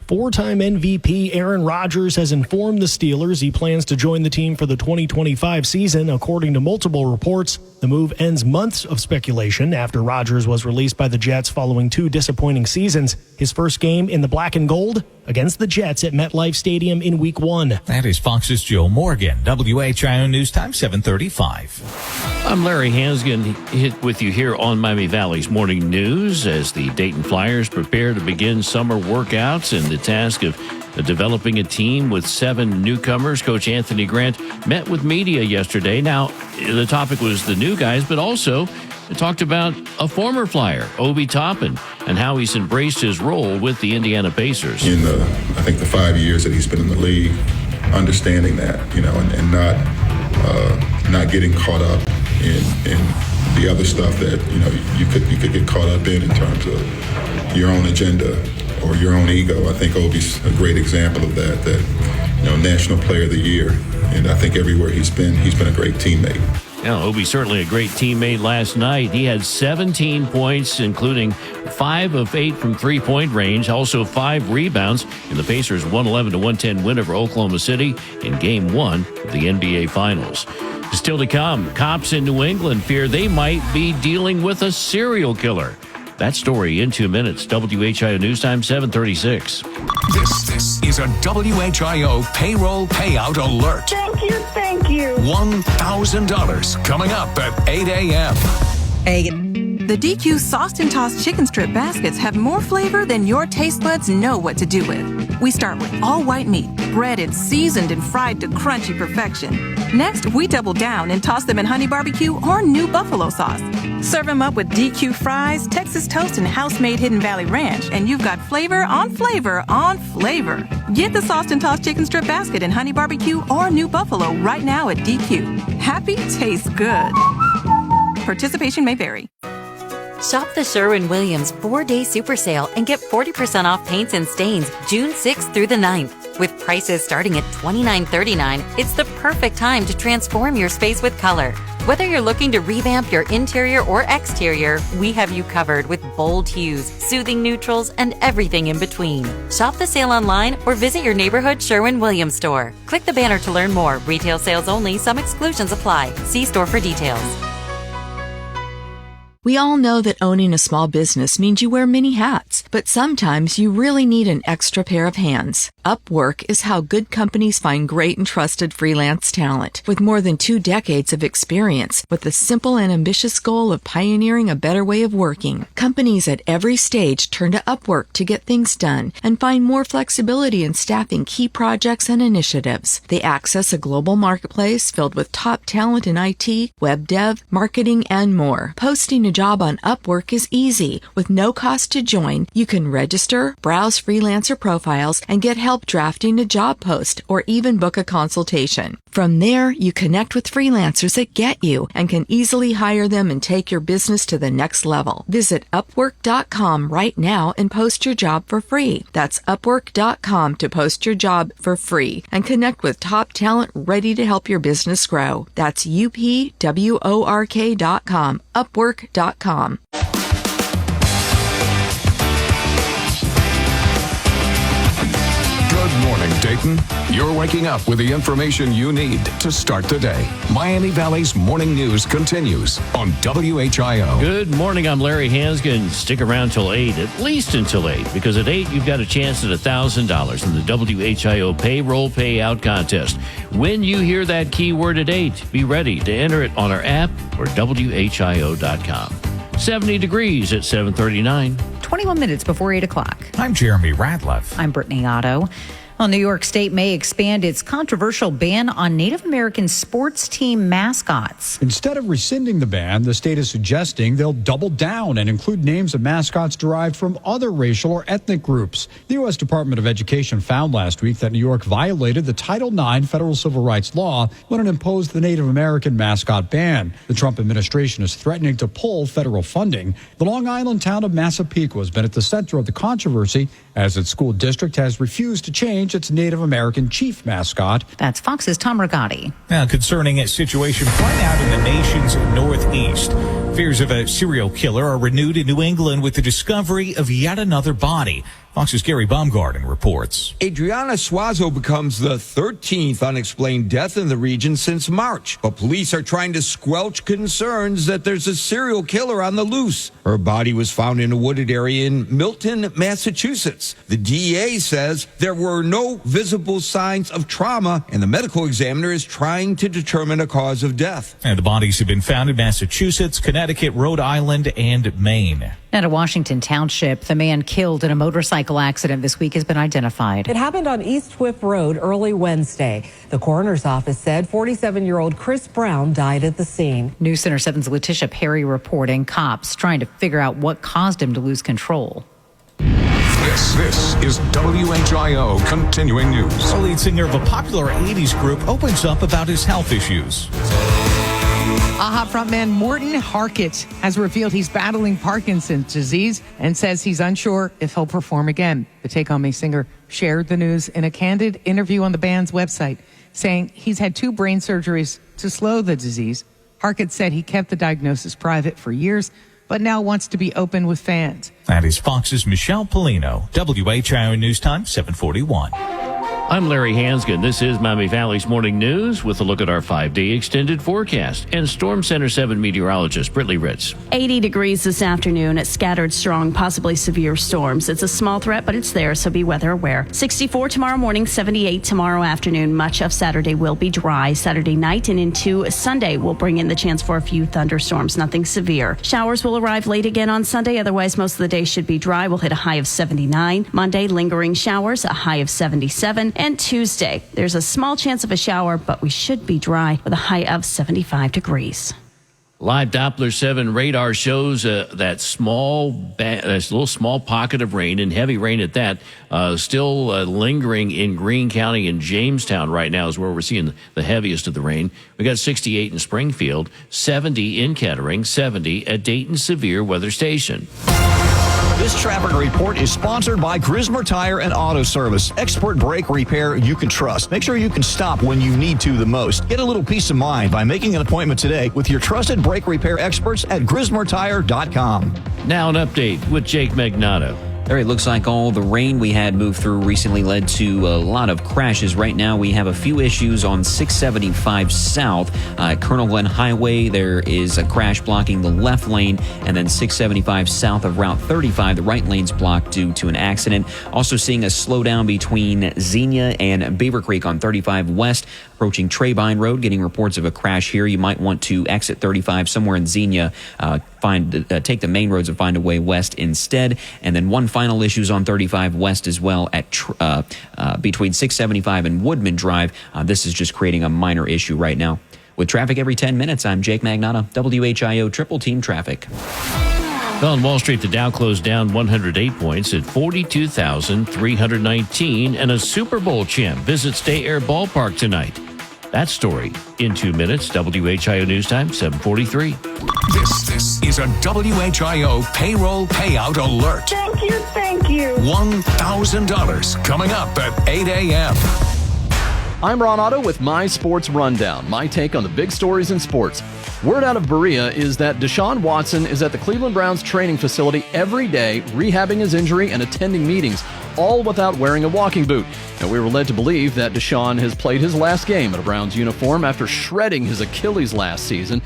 Four-time MVP Aaron Rodgers has informed the Steelers he plans to join the team for the 2025 season. According to multiple reports, the move ends months of speculation after Rodgers was released by the Jets following 2 disappointing seasons. His first game in the black and gold against the Jets at MetLife Stadium in Week 1. That is Fox's Joe Morgan. WHIO News Time 7:35. I'm Larry Hansgen with you here on Miami Valley's Morning News as the Dayton Flyers prepare to begin summer workouts and the task of developing a team with 7 newcomers. Coach Anthony Grant met with media yesterday. Now, the topic was the new guys, but also talked about a former Flyer, Obi Toppin, and how he's embraced his role with the Indiana Pacers. In I think the 5 years that he's been in the league, understanding that, and not getting caught up in the other stuff that you could get caught up in terms of your own agenda or your own ego. I think Obi's a great example of that. National Player of the Year, and I think everywhere he's been a great teammate. Yeah, Obi's certainly a great teammate last night. He had 17 points, including 5 of 8 from three-point range, also 5 rebounds in the Pacers' 111-110 win over Oklahoma City in Game 1 of the NBA Finals. Still to come, cops in New England fear they might be dealing with a serial killer. That story in 2 minutes. WHIO News Time 7:36. This is a WHIO payroll payout alert. Thank you. $1,000 coming up at 8 a.m. Hey, the DQ Sauced and Tossed Chicken Strip Baskets have more flavor than your taste buds know what to do with. We start with all white meat, breaded, seasoned, and fried to crunchy perfection. Next, we double down and toss them in honey barbecue or new buffalo sauce. Serve them up with DQ fries, Texas toast, and house-made Hidden Valley Ranch, and you've got flavor on flavor on flavor. Get the Sauced and Tossed Chicken Strip Basket in honey barbecue or new buffalo right now at DQ. Happy tastes good. Participation may vary. Shop the Sherwin-Williams 4-day super sale and get 40% off paints and stains June 6th through the 9th. With prices starting at $29.39, it's the perfect time to transform your space with color. Whether you're looking to revamp your interior or exterior, we have you covered with bold hues, soothing neutrals, and everything in between. Shop the sale online or visit your neighborhood Sherwin-Williams store. Click the banner to learn more. Retail sales only. Some exclusions apply. See store for details. We all know that owning a small business means you wear many hats, but sometimes you really need an extra pair of hands. Upwork is how good companies find great and trusted freelance talent. With more than 2 decades of experience, with the simple and ambitious goal of pioneering a better way of working, companies at every stage turn to Upwork to get things done and find more flexibility in staffing key projects and initiatives. They access a global marketplace filled with top talent in IT, web dev, marketing, and more. Posting a job on Upwork is easy. With no cost to join, you can register, browse freelancer profiles, and get help drafting a job post or even book a consultation. From there, you connect with freelancers that get you and can easily hire them and take your business to the next level. Visit Upwork.com right now and post your job for free. That's Upwork.com to post your job for free and connect with top talent ready to help your business grow. That's UPWORK.com, Upwork.com. Dayton, you're waking up with the information you need to start the day. Miami Valley's morning news continues on WHIO. Good morning. I'm Larry Hansgen. Stick around till 8, at least until 8, because at 8, you've got a chance at $1,000 in the WHIO payroll payout contest. When you hear that keyword at 8, be ready to enter it on our app or WHIO.com. 70 degrees at 7:39. 21 minutes before 8 o'clock. I'm Jeremy Radliff. I'm Brittany Otto. Well, New York State may expand its controversial ban on Native American sports team mascots. Instead of rescinding the ban, the state is suggesting they'll double down and include names of mascots derived from other racial or ethnic groups. The U.S. Department of Education found last week that New York violated the Title IX federal civil rights law when it imposed the Native American mascot ban. The Trump administration is threatening to pull federal funding. The Long Island town of Massapequa has been at the center of the controversy as its school district has refused to change its Native American chief mascot. That's Fox's Tom Rigotti. Now, concerning a situation playing out in the nation's northeast. Fears of a serial killer are renewed in New England with the discovery of yet another body. Fox's Gary Baumgarten reports. Adriana Suazo becomes the 13th unexplained death in the region since March. But police are trying to squelch concerns that there's a serial killer on the loose. Her body was found in a wooded area in Milton, Massachusetts. The DEA says there were no visible signs of trauma, and the medical examiner is trying to determine a cause of death. And the bodies have been found in Massachusetts, Connecticut, Rhode Island, and Maine. At a Washington Township, the man killed in a motorcycle accident this week has been identified. It happened on East Whip Road early Wednesday. The coroner's office said 47-year-old Chris Brown died at the scene. News Center 7's Letitia Perry reporting cops trying to figure out what caused him to lose control. This is WHIO Continuing News. The lead singer of a popular 80s group opens up about his health issues. AHA frontman Morton Harkett has revealed he's battling Parkinson's disease and says he's unsure if he'll perform again. The Take On Me singer shared the news in a candid interview on the band's website, saying he's had 2 brain surgeries to slow the disease. Harkett said he kept the diagnosis private for years, but now wants to be open with fans. That is Fox's Michelle Polino. WHIO News Time, 741. I'm Larry Hansgen. This is Miami Valley's Morning News with a look at our 5-day extended forecast and Storm Center 7 meteorologist Brittany Ritz. 80 degrees this afternoon at scattered strong, possibly severe storms. It's a small threat, but it's there, so be weather aware. 64 tomorrow morning, 78 tomorrow afternoon. Much of Saturday will be dry. Saturday night and into Sunday will bring in the chance for a few thunderstorms, nothing severe. Showers will arrive late again on Sunday. Otherwise, most of the day should be dry. We'll hit a high of 79. Monday, lingering showers, a high of 77. And Tuesday, there's a small chance of a shower, but we should be dry with a high of 75 degrees. Live Doppler 7 radar shows that little small pocket of rain, and heavy rain at that, still lingering in Greene County and Jamestown right now is where we're seeing the heaviest of the rain. We got 68 in Springfield, 70 in Kettering, 70 at Dayton Severe Weather Station. This traffic report is sponsored by Grismer Tire and Auto Service. Expert brake repair you can trust. Make sure you can stop when you need to the most. Get a little peace of mind by making an appointment today with your trusted brake repair experts at GrismerTire.com. Now an update with Jake Magnato. It looks like all the rain we had moved through recently led to a lot of crashes. Right now, we have a few issues on 675 South. Colonel Glenn Highway, there is a crash blocking the left lane. And then 675 South of Route 35, the right lane's blocked due to an accident. Also seeing a slowdown between Xenia and Beaver Creek on 35 West. Approaching Trebine Road, getting reports of a crash here. You might want to exit 35 somewhere in Xenia, take the main roads and find a way west instead. And then one final issues on 35 West as well at between 675 and Woodman Drive. This is just creating a minor issue right now. With traffic every 10 minutes, I'm Jake Magnotta, WHIO Triple Team Traffic. Well, on Wall Street, the Dow closed down 108 points at 42,319, and a Super Bowl champ visits Day Air Ballpark tonight. That story in 2 minutes. WHIO News Time, 7:43. This is a WHIO payroll payout alert. Thank you. $1,000 coming up at 8 a.m. I'm Ron Otto with My Sports Rundown, my take on the big stories in sports. Word out of Berea is that Deshaun Watson is at the Cleveland Browns training facility every day, rehabbing his injury and attending meetings. all without wearing a walking boot. And we were led to believe that Deshaun has played his last game in a Browns uniform after shredding his Achilles last season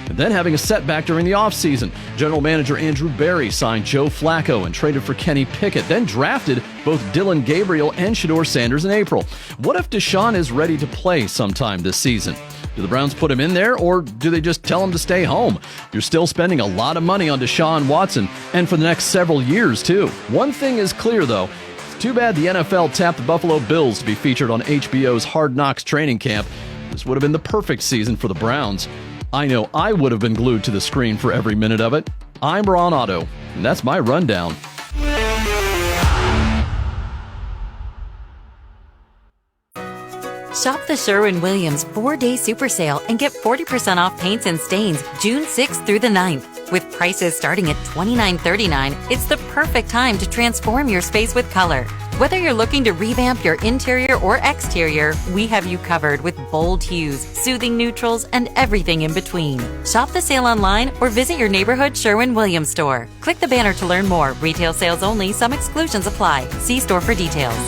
and then having a setback during the offseason. General Manager Andrew Berry signed Joe Flacco and traded for Kenny Pickett, then drafted both Dylan Gabriel and Shedeur Sanders in April. What if Deshaun is ready to play sometime this season? Do the Browns put him in there, or do they just tell him to stay home? You're still spending a lot of money on Deshaun Watson, and for the next several years, too. One thing is clear, though. It's too bad the NFL tapped the Buffalo Bills to be featured on HBO's Hard Knocks training camp. This would have been the perfect season for the Browns. I know I would have been glued to the screen for every minute of it. I'm Ron Otto, and that's my rundown. Shop the Sherwin-Williams 4-day super sale and get 40% off paints and stains June 6th through the 9th. With prices starting at $29.39, it's the perfect time to transform your space with color. Whether you're looking to revamp your interior or exterior, we have you covered with bold hues, soothing neutrals, and everything in between. Shop the sale online or visit your neighborhood Sherwin-Williams store. Click the banner to learn more. Retail sales only. Some exclusions apply. See store for details.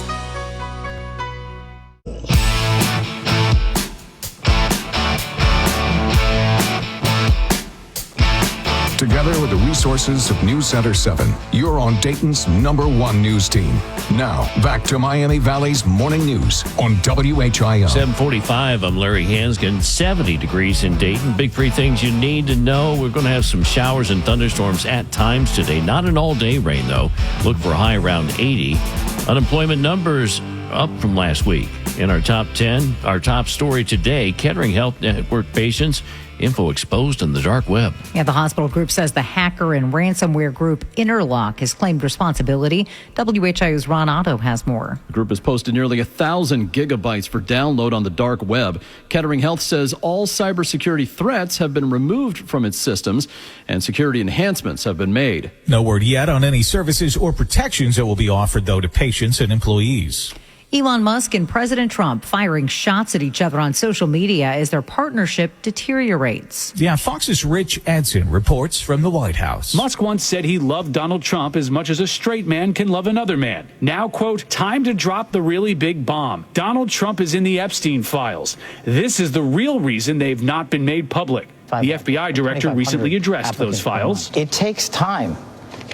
Together with the resources of News Center 7, you're on Dayton's #1 news team. Now, back to Miami Valley's morning news on WHIO. 7:45, I'm Larry Hansgen. 70 degrees in Dayton. Big three things you need to know. We're going to have some showers and thunderstorms at times today. Not an all-day rain, though. Look for a high around 80. Unemployment numbers up from last week. In our top 10, our top story today, Kettering Health Network patients, info exposed on the dark web. Yeah, the hospital group says the hacker and ransomware group Interlock has claimed responsibility. WHIO's Ron Otto has more. The group has posted nearly 1,000 gigabytes for download on the dark web. Kettering Health says all cybersecurity threats have been removed from its systems and security enhancements have been made. No word yet on any services or protections that will be offered, though, to patients and employees. Elon Musk and President Trump firing shots at each other on social media as their partnership deteriorates. Yeah, Fox's Rich Edson reports from the White House. Musk once said he loved Donald Trump as much as a straight man can love another man. Now, quote, time to drop the really big bomb. Donald Trump is in the Epstein files. This is the real reason they've not been made public. The FBI director recently addressed those files. It takes time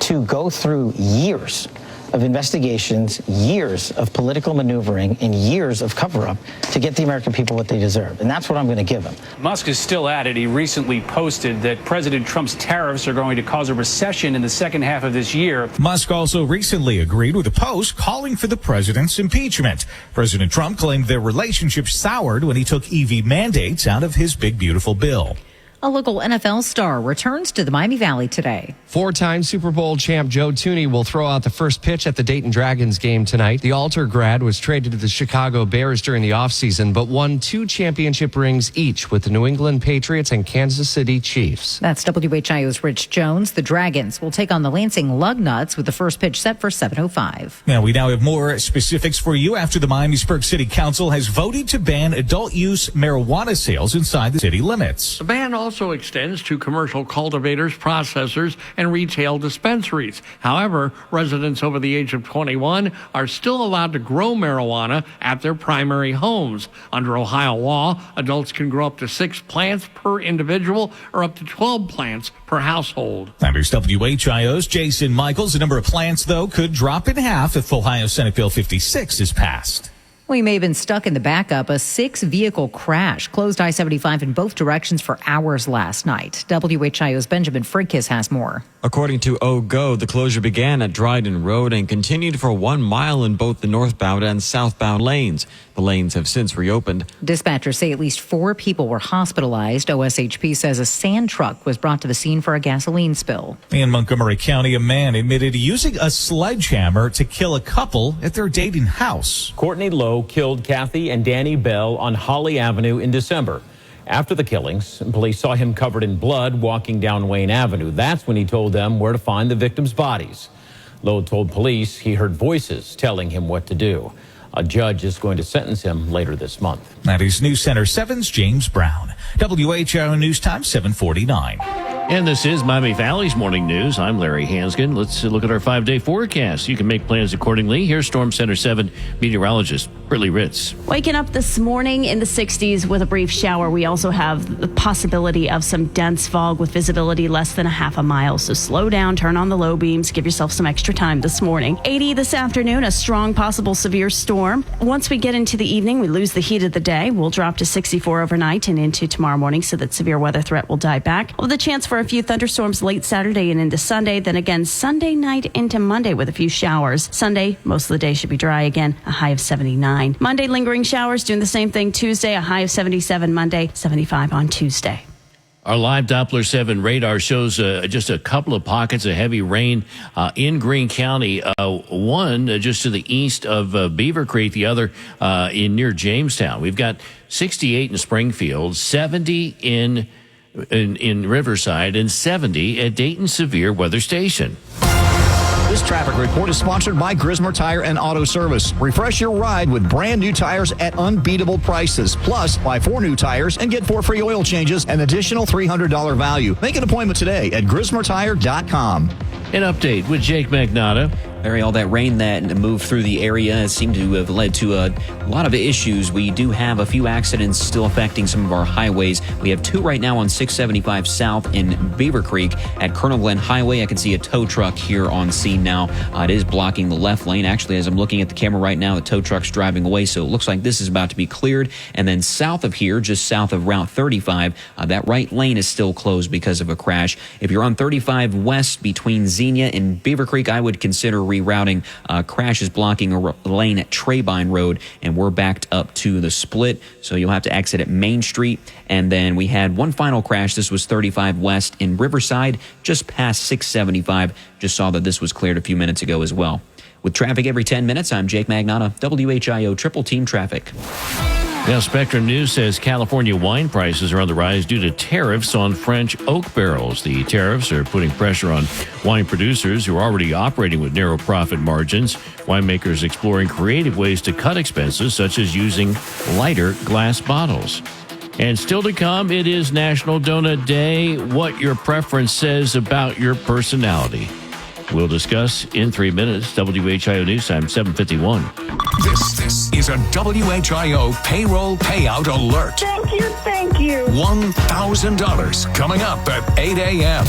to go through years of investigations, years of political maneuvering, and years of cover-up to get the American people what they deserve. And that's what I'm going to give them. Musk is still at it. He recently posted that President Trump's tariffs are going to cause a recession in the second half of this year. Musk also recently agreed with a post calling for the president's impeachment. President Trump claimed their relationship soured when he took EV mandates out of his big, beautiful bill. A local NFL star returns to the Miami Valley today. 4-time Super Bowl champ Joe Thuney will throw out the first pitch at the Dayton Dragons game tonight. The Alter grad was traded to the Chicago Bears during the offseason, but won 2 championship rings each with the New England Patriots and Kansas City Chiefs. That's WHIO's Rich Jones. The Dragons will take on the Lansing Lugnuts with the first pitch set for 7:05. Now, we now have more specifics for you after the Miamisburg City Council has voted to ban adult-use marijuana sales inside the city limits. The ban also extends to commercial cultivators, processors, and retail dispensaries. However, residents over the age of 21 are still allowed to grow marijuana at their primary homes. Under Ohio law, adults can grow up to 6 plants per individual or up to 12 plants per household. Here's WHIO's Jason Michaels. The number of plants, though, could drop in half if Ohio Senate Bill 56 is passed. We may have been stuck in the backup. A 6-vehicle crash closed I-75 in both directions for hours last night. WHIO's Benjamin Frickis has more. According to OGO, the closure began at Dryden Road and continued for 1 mile in both the northbound and southbound lanes. The lanes have since reopened. Dispatchers say at least 4 people were hospitalized. OSHP says a sand truck was brought to the scene for a gasoline spill. In Montgomery County, a man admitted using a sledgehammer to kill a couple at their Dayton house. Courtney Lowe killed Kathy and Danny Bell on Holly Avenue in December. After the killings, police saw him covered in blood walking down Wayne Avenue. That's when he told them where to find the victims' bodies. Lowe told police he heard voices telling him what to do. A judge is going to sentence him later this month. That is News Center 7's James Brown. WHIO News Time 7:49. And this is Miami Valley's Morning News. I'm Larry Hansgen. Let's look at our 5-day forecast. You can make plans accordingly. Here's Storm Center 7 meteorologist Brittany Ritz. Waking up this morning in the 60s with a brief shower. We also have the possibility of some dense fog with visibility less than a half a mile. So slow down, turn on the low beams, give yourself some extra time this morning. 80 this afternoon, a strong possible severe storm. Once we get into the evening, we lose the heat of the day. We'll drop to 64 overnight and into tomorrow morning so that severe weather threat will die back. With a chance for a few thunderstorms late Saturday and into Sunday. Then again, Sunday night into Monday with a few showers. Sunday, most of the day should be dry again, a high of 79. Monday, lingering showers, doing the same thing Tuesday, a high of 77 Monday, 75 on Tuesday. Our live Doppler 7 radar shows just a couple of pockets of heavy rain in Greene County. One just to the east of Beaver Creek, the other in near Jamestown. We've got 68 in Springfield, 70 in Riverside, and 70 at Dayton Severe Weather Station. This traffic report is sponsored by Grismer Tire and Auto Service. Refresh your ride with brand new tires at unbeatable prices. Plus, buy 4 new tires and get 4 free oil changes, an additional $300 value. Make an appointment today at GrismerTire.com. An update with Jake Magnotta. Larry, all that rain that moved through the area seemed to have led to a lot of issues. We do have a few accidents still affecting some of our highways. We have 2 right now on 675 South in Beaver Creek. At Colonel Glenn Highway, I can see a tow truck here on scene now. It is blocking the left lane. Actually, as I'm looking at the camera right now, the tow truck's driving away, so it looks like this is about to be cleared. And then south of here, just south of Route 35, that right lane is still closed because of a crash. If you're on 35 West between Xenia and Beaver Creek, I would consider rerouting. Crash is blocking a lane at Treybine Road, and we're backed up to the split, so you'll have to exit at Main Street. And then we had one final crash. This was 35 West in Riverside, just past 675. Just saw that this was cleared a few minutes ago as well. With traffic every 10 minutes, I'm Jake Magnotta, WHIO Triple Team Traffic. Now, Spectrum News says California wine prices are on the rise due to tariffs on French oak barrels. The tariffs are putting pressure on wine producers who are already operating with narrow profit margins. Winemakers exploring creative ways to cut expenses, such as using lighter glass bottles. And still to come, it is National Donut Day. What your preference says about your personality. We'll discuss in 3 minutes. WHIO News Time, 7:51. This is a WHIO payroll payout alert. Thank you. $1,000 coming up at 8 a.m.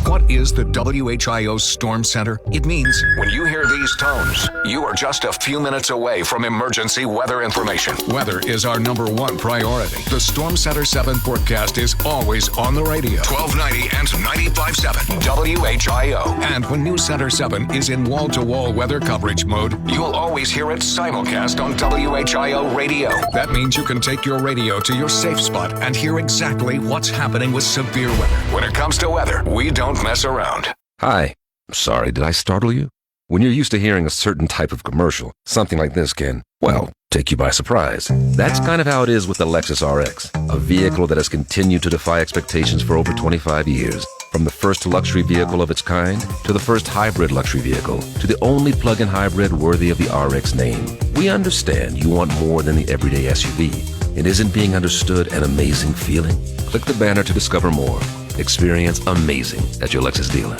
What is the WHIO Storm Center? It means when you hear these tones, you are just a few minutes away from emergency weather information. Weather is our #1 priority. The Storm Center 7 forecast is always on the radio. 1290 and 95.7 WHIO. And when News Center 7 is in wall-to-wall weather coverage mode, you'll always hear it simulcast on WHIO radio. That means you can take your radio to your safe spot and hear exactly what's happening with severe weather. When it comes to weather, we don't mess around. Hi. Sorry, did I startle you? When you're used to hearing a certain type of commercial, something like this can, well, take you by surprise. That's kind of how it is with the Lexus RX, a vehicle that has continued to defy expectations for over 25 years. From the first luxury vehicle of its kind, to the first hybrid luxury vehicle, to the only plug-in hybrid worthy of the RX name. We understand you want more than the everyday SUV. And isn't being understood an amazing feeling? Click the banner to discover more. Experience amazing at your Lexus dealer.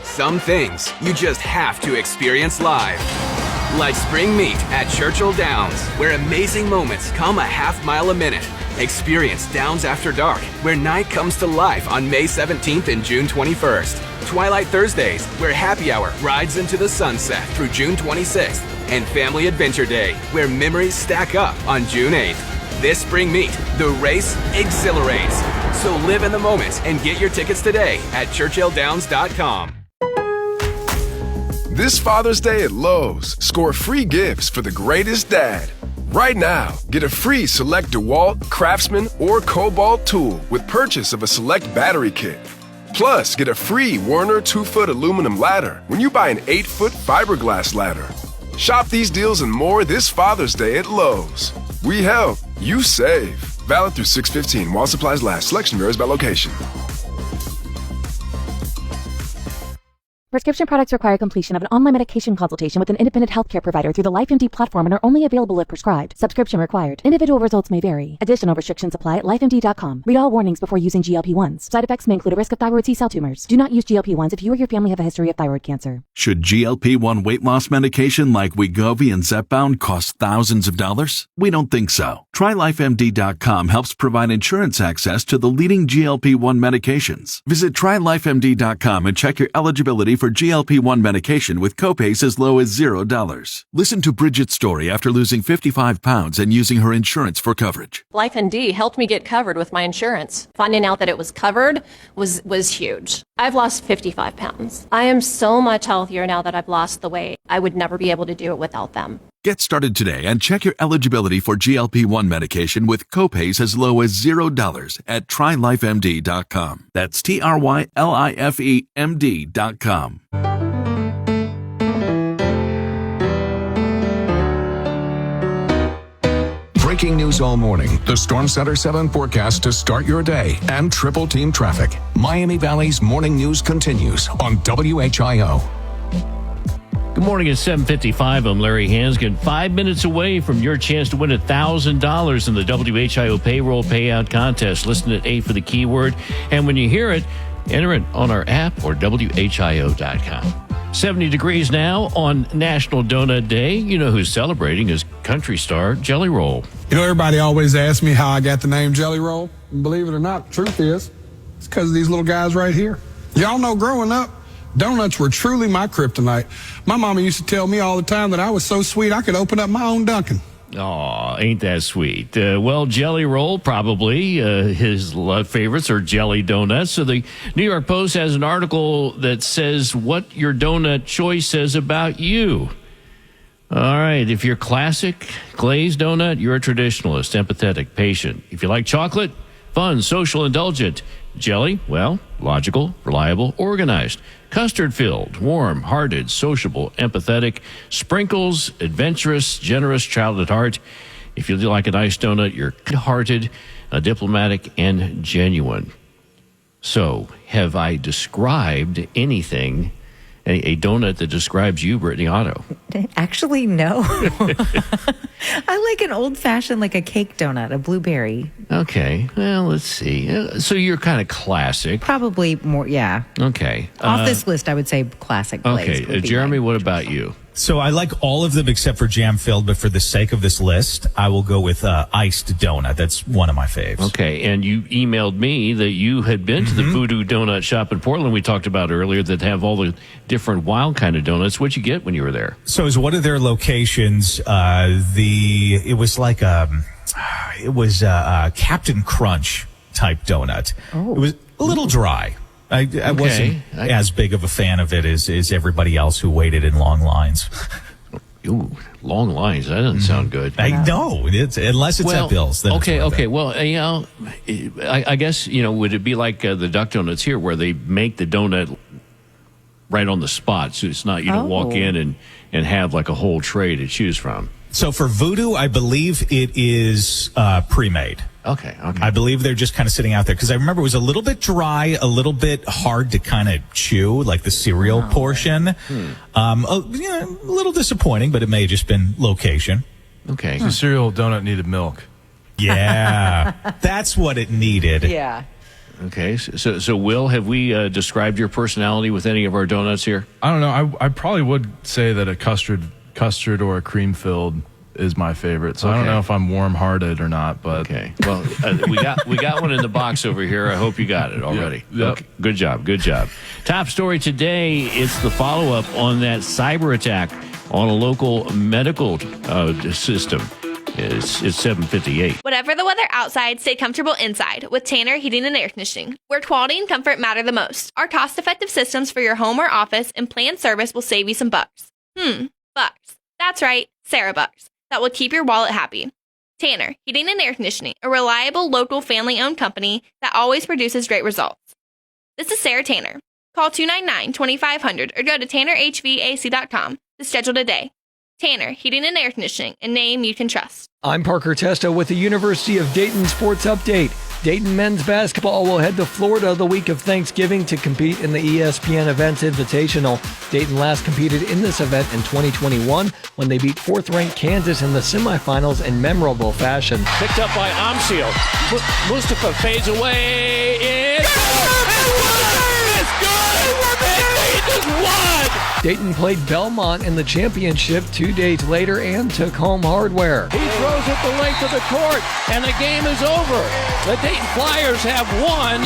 Some things you just have to experience live. Like spring meet at Churchill Downs, where amazing moments come a half mile a minute. Experience Downs After Dark, where night comes to life on May 17th and June 21st. Twilight Thursdays, where happy hour rides into the sunset through June 26th. And Family Adventure Day, where memories stack up on June 8th. This spring meet, the race exhilarates. So live in the moment and get your tickets today at ChurchillDowns.com. This Father's Day at Lowe's, score free gifts for the greatest dad. Right now, get a free select DeWalt, Craftsman, or Cobalt tool with purchase of a select battery kit. Plus, get a free Werner 2-foot aluminum ladder when you buy an 8-foot fiberglass ladder. Shop these deals and more this Father's Day at Lowe's. We help, you save. Valid through 6/15 while supplies last. Selection varies by location. Prescription products require completion of an online medication consultation with an independent healthcare provider through the LifeMD platform and are only available if prescribed. Subscription required. Individual results may vary. Additional restrictions apply at lifemd.com. Read all warnings before using GLP-1s. Side effects may include a risk of thyroid C-cell tumors. Do not use GLP-1s if you or your family have a history of thyroid cancer. Should GLP-1 weight loss medication like Wegovy and Zepbound cost thousands of dollars? We don't think so. TryLifeMD.com helps provide insurance access to the leading GLP-1 medications. Visit TryLifeMD.com and check your eligibility for GLP-1 medication with copays as low as $0. Listen to Bridget's story after losing 55 pounds and using her insurance for coverage. LifeMD helped me get covered with my insurance. Finding out that it was covered was huge. I've lost 55 pounds. I am so much healthier now that I've lost the weight. I would never be able to do it without them. Get started today and check your eligibility for GLP-1 medication with copays as low as $0 at TryLifeMD.com. That's TryLifeMD.com. Breaking news all morning. The Storm Center 7 forecast to start your day and triple team traffic. Miami Valley's morning news continues on WHIO. Good morning, it's 7:55. I'm Larry Hansgen. 5 minutes away from your chance to win $1,000 in the WHIO payroll payout contest. Listen at 8 for the keyword. And when you hear it, enter it on our app or WHIO.com. 70 degrees now on National Donut Day. You know who's celebrating is country star Jelly Roll. You know, everybody always asks me how I got the name Jelly Roll. And believe it or not, the truth is, it's because of these little guys right here. Y'all know growing up, donuts were truly my kryptonite. My mama used to tell me all the time that I was so sweet I could open up my own Dunkin'. Aw, ain't that sweet. Well, Jelly Roll, probably. His favorites are jelly donuts. So the New York Post has an article that says what your donut choice says about you. All right, if you're classic, glazed donut, you're a traditionalist, empathetic, patient. If you like chocolate, fun, social, indulgent. Jelly, well, logical, reliable, organized. Custard-filled, warm-hearted, sociable, empathetic. Sprinkles, adventurous, generous, child at heart. If you like a nice donut, you're good-hearted, diplomatic, and genuine. So, have I described anything, a donut that describes you, Brittany Otto? Actually, no. I like an old-fashioned, like a cake donut, a blueberry. Okay, well, let's see. So you're kind of classic. Probably more, yeah. Okay. Off this list, I would say classic glazed. Okay, Jeremy, what about you? So I like all of them except for jam-filled, but for the sake of this list, I will go with iced donut. That's one of my faves. Okay, and you emailed me that you had been to the Voodoo Donut Shop in Portland we talked about earlier that have all the different wild kind of donuts. What'd you get when you were there? So as one of their locations, it was Captain Crunch type donut. Oh. It was a little dry. I wasn't as big of a fan of it as everybody else who waited in long lines. Ooh, long lines. That doesn't sound good. I know. Unless it's at Bill's. Then Okay. Well, I guess, would it be like the Duck Donuts here where they make the donut right on the spot? So it's not, you don't walk in and have like a whole tray to choose from. So for Voodoo, I believe it is pre-made. Okay. I believe they're just kind of sitting out there because I remember it was a little bit dry, a little bit hard to kind of chew, like the cereal portion. A little disappointing, but it may have just been location. Okay. The cereal donut needed milk. Yeah, that's what it needed. Yeah. Okay. So Will, have we described your personality with any of our donuts here? I don't know. I probably would say that a custard or a cream-filled is my favorite. So I don't know if I'm warm-hearted or not, but okay. Well, we got one in the box over here. I hope you got it already. Yep. Okay. Good job. Top story today, it's the follow-up on that cyber attack on a local medical system. It's 7:58. Whatever the weather outside, stay comfortable inside with Tanner Heating and Air Conditioning, where quality and comfort matter the most. Our cost-effective systems for your home or office and planned service will save you some bucks. Bucks. That's right, Sarah bucks. That will keep your wallet happy. Tanner Heating and Air Conditioning, a reliable local family-owned company that always produces great results. This is Sarah Tanner. Call 299-2500 or go to tannerhvac.com to schedule today. Tanner Heating and Air Conditioning, a name you can trust. I'm Parker Testa with the University of Dayton Sports Update. Dayton men's basketball will head to Florida the week of Thanksgiving to compete in the ESPN Events Invitational. Dayton last competed in this event in 2021 when they beat fourth-ranked Kansas in the semifinals in memorable fashion. Picked up by Amsil. Mustafa fades away. It's good! Dayton has won! Dayton played Belmont in the championship 2 days later and took home hardware. He throws it the length of the court, and the game is over. The Dayton Flyers have won,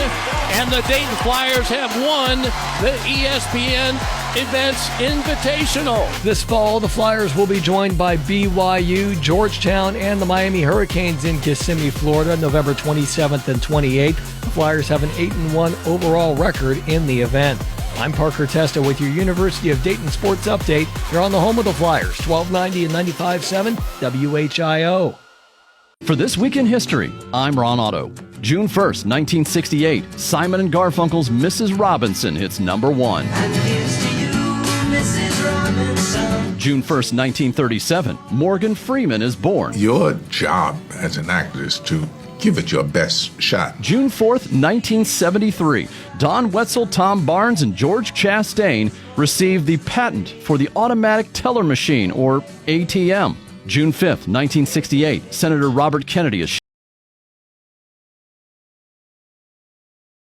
and the Dayton Flyers have won the ESPN Events Invitational. This fall, the Flyers will be joined by BYU, Georgetown, and the Miami Hurricanes in Kissimmee, Florida, November 27th and 28th. The Flyers have an 8-1 overall record in the event. I'm Parker Testa with your University of Dayton Sports Update. You're on the home of the Flyers, 1290 and 95.7 WHIO. For This Week in History, I'm Ron Otto. June 1st, 1968, Simon & Garfunkel's Mrs. Robinson hits number 1. June 1st, 1937, Morgan Freeman is born. Your job as an actor is to give it your best shot. June 4th, 1973, Don Wetzel, Tom Barnes, and George Chastain received the patent for the automatic teller machine, or ATM. June 5th, 1968, Senator Robert Kennedy is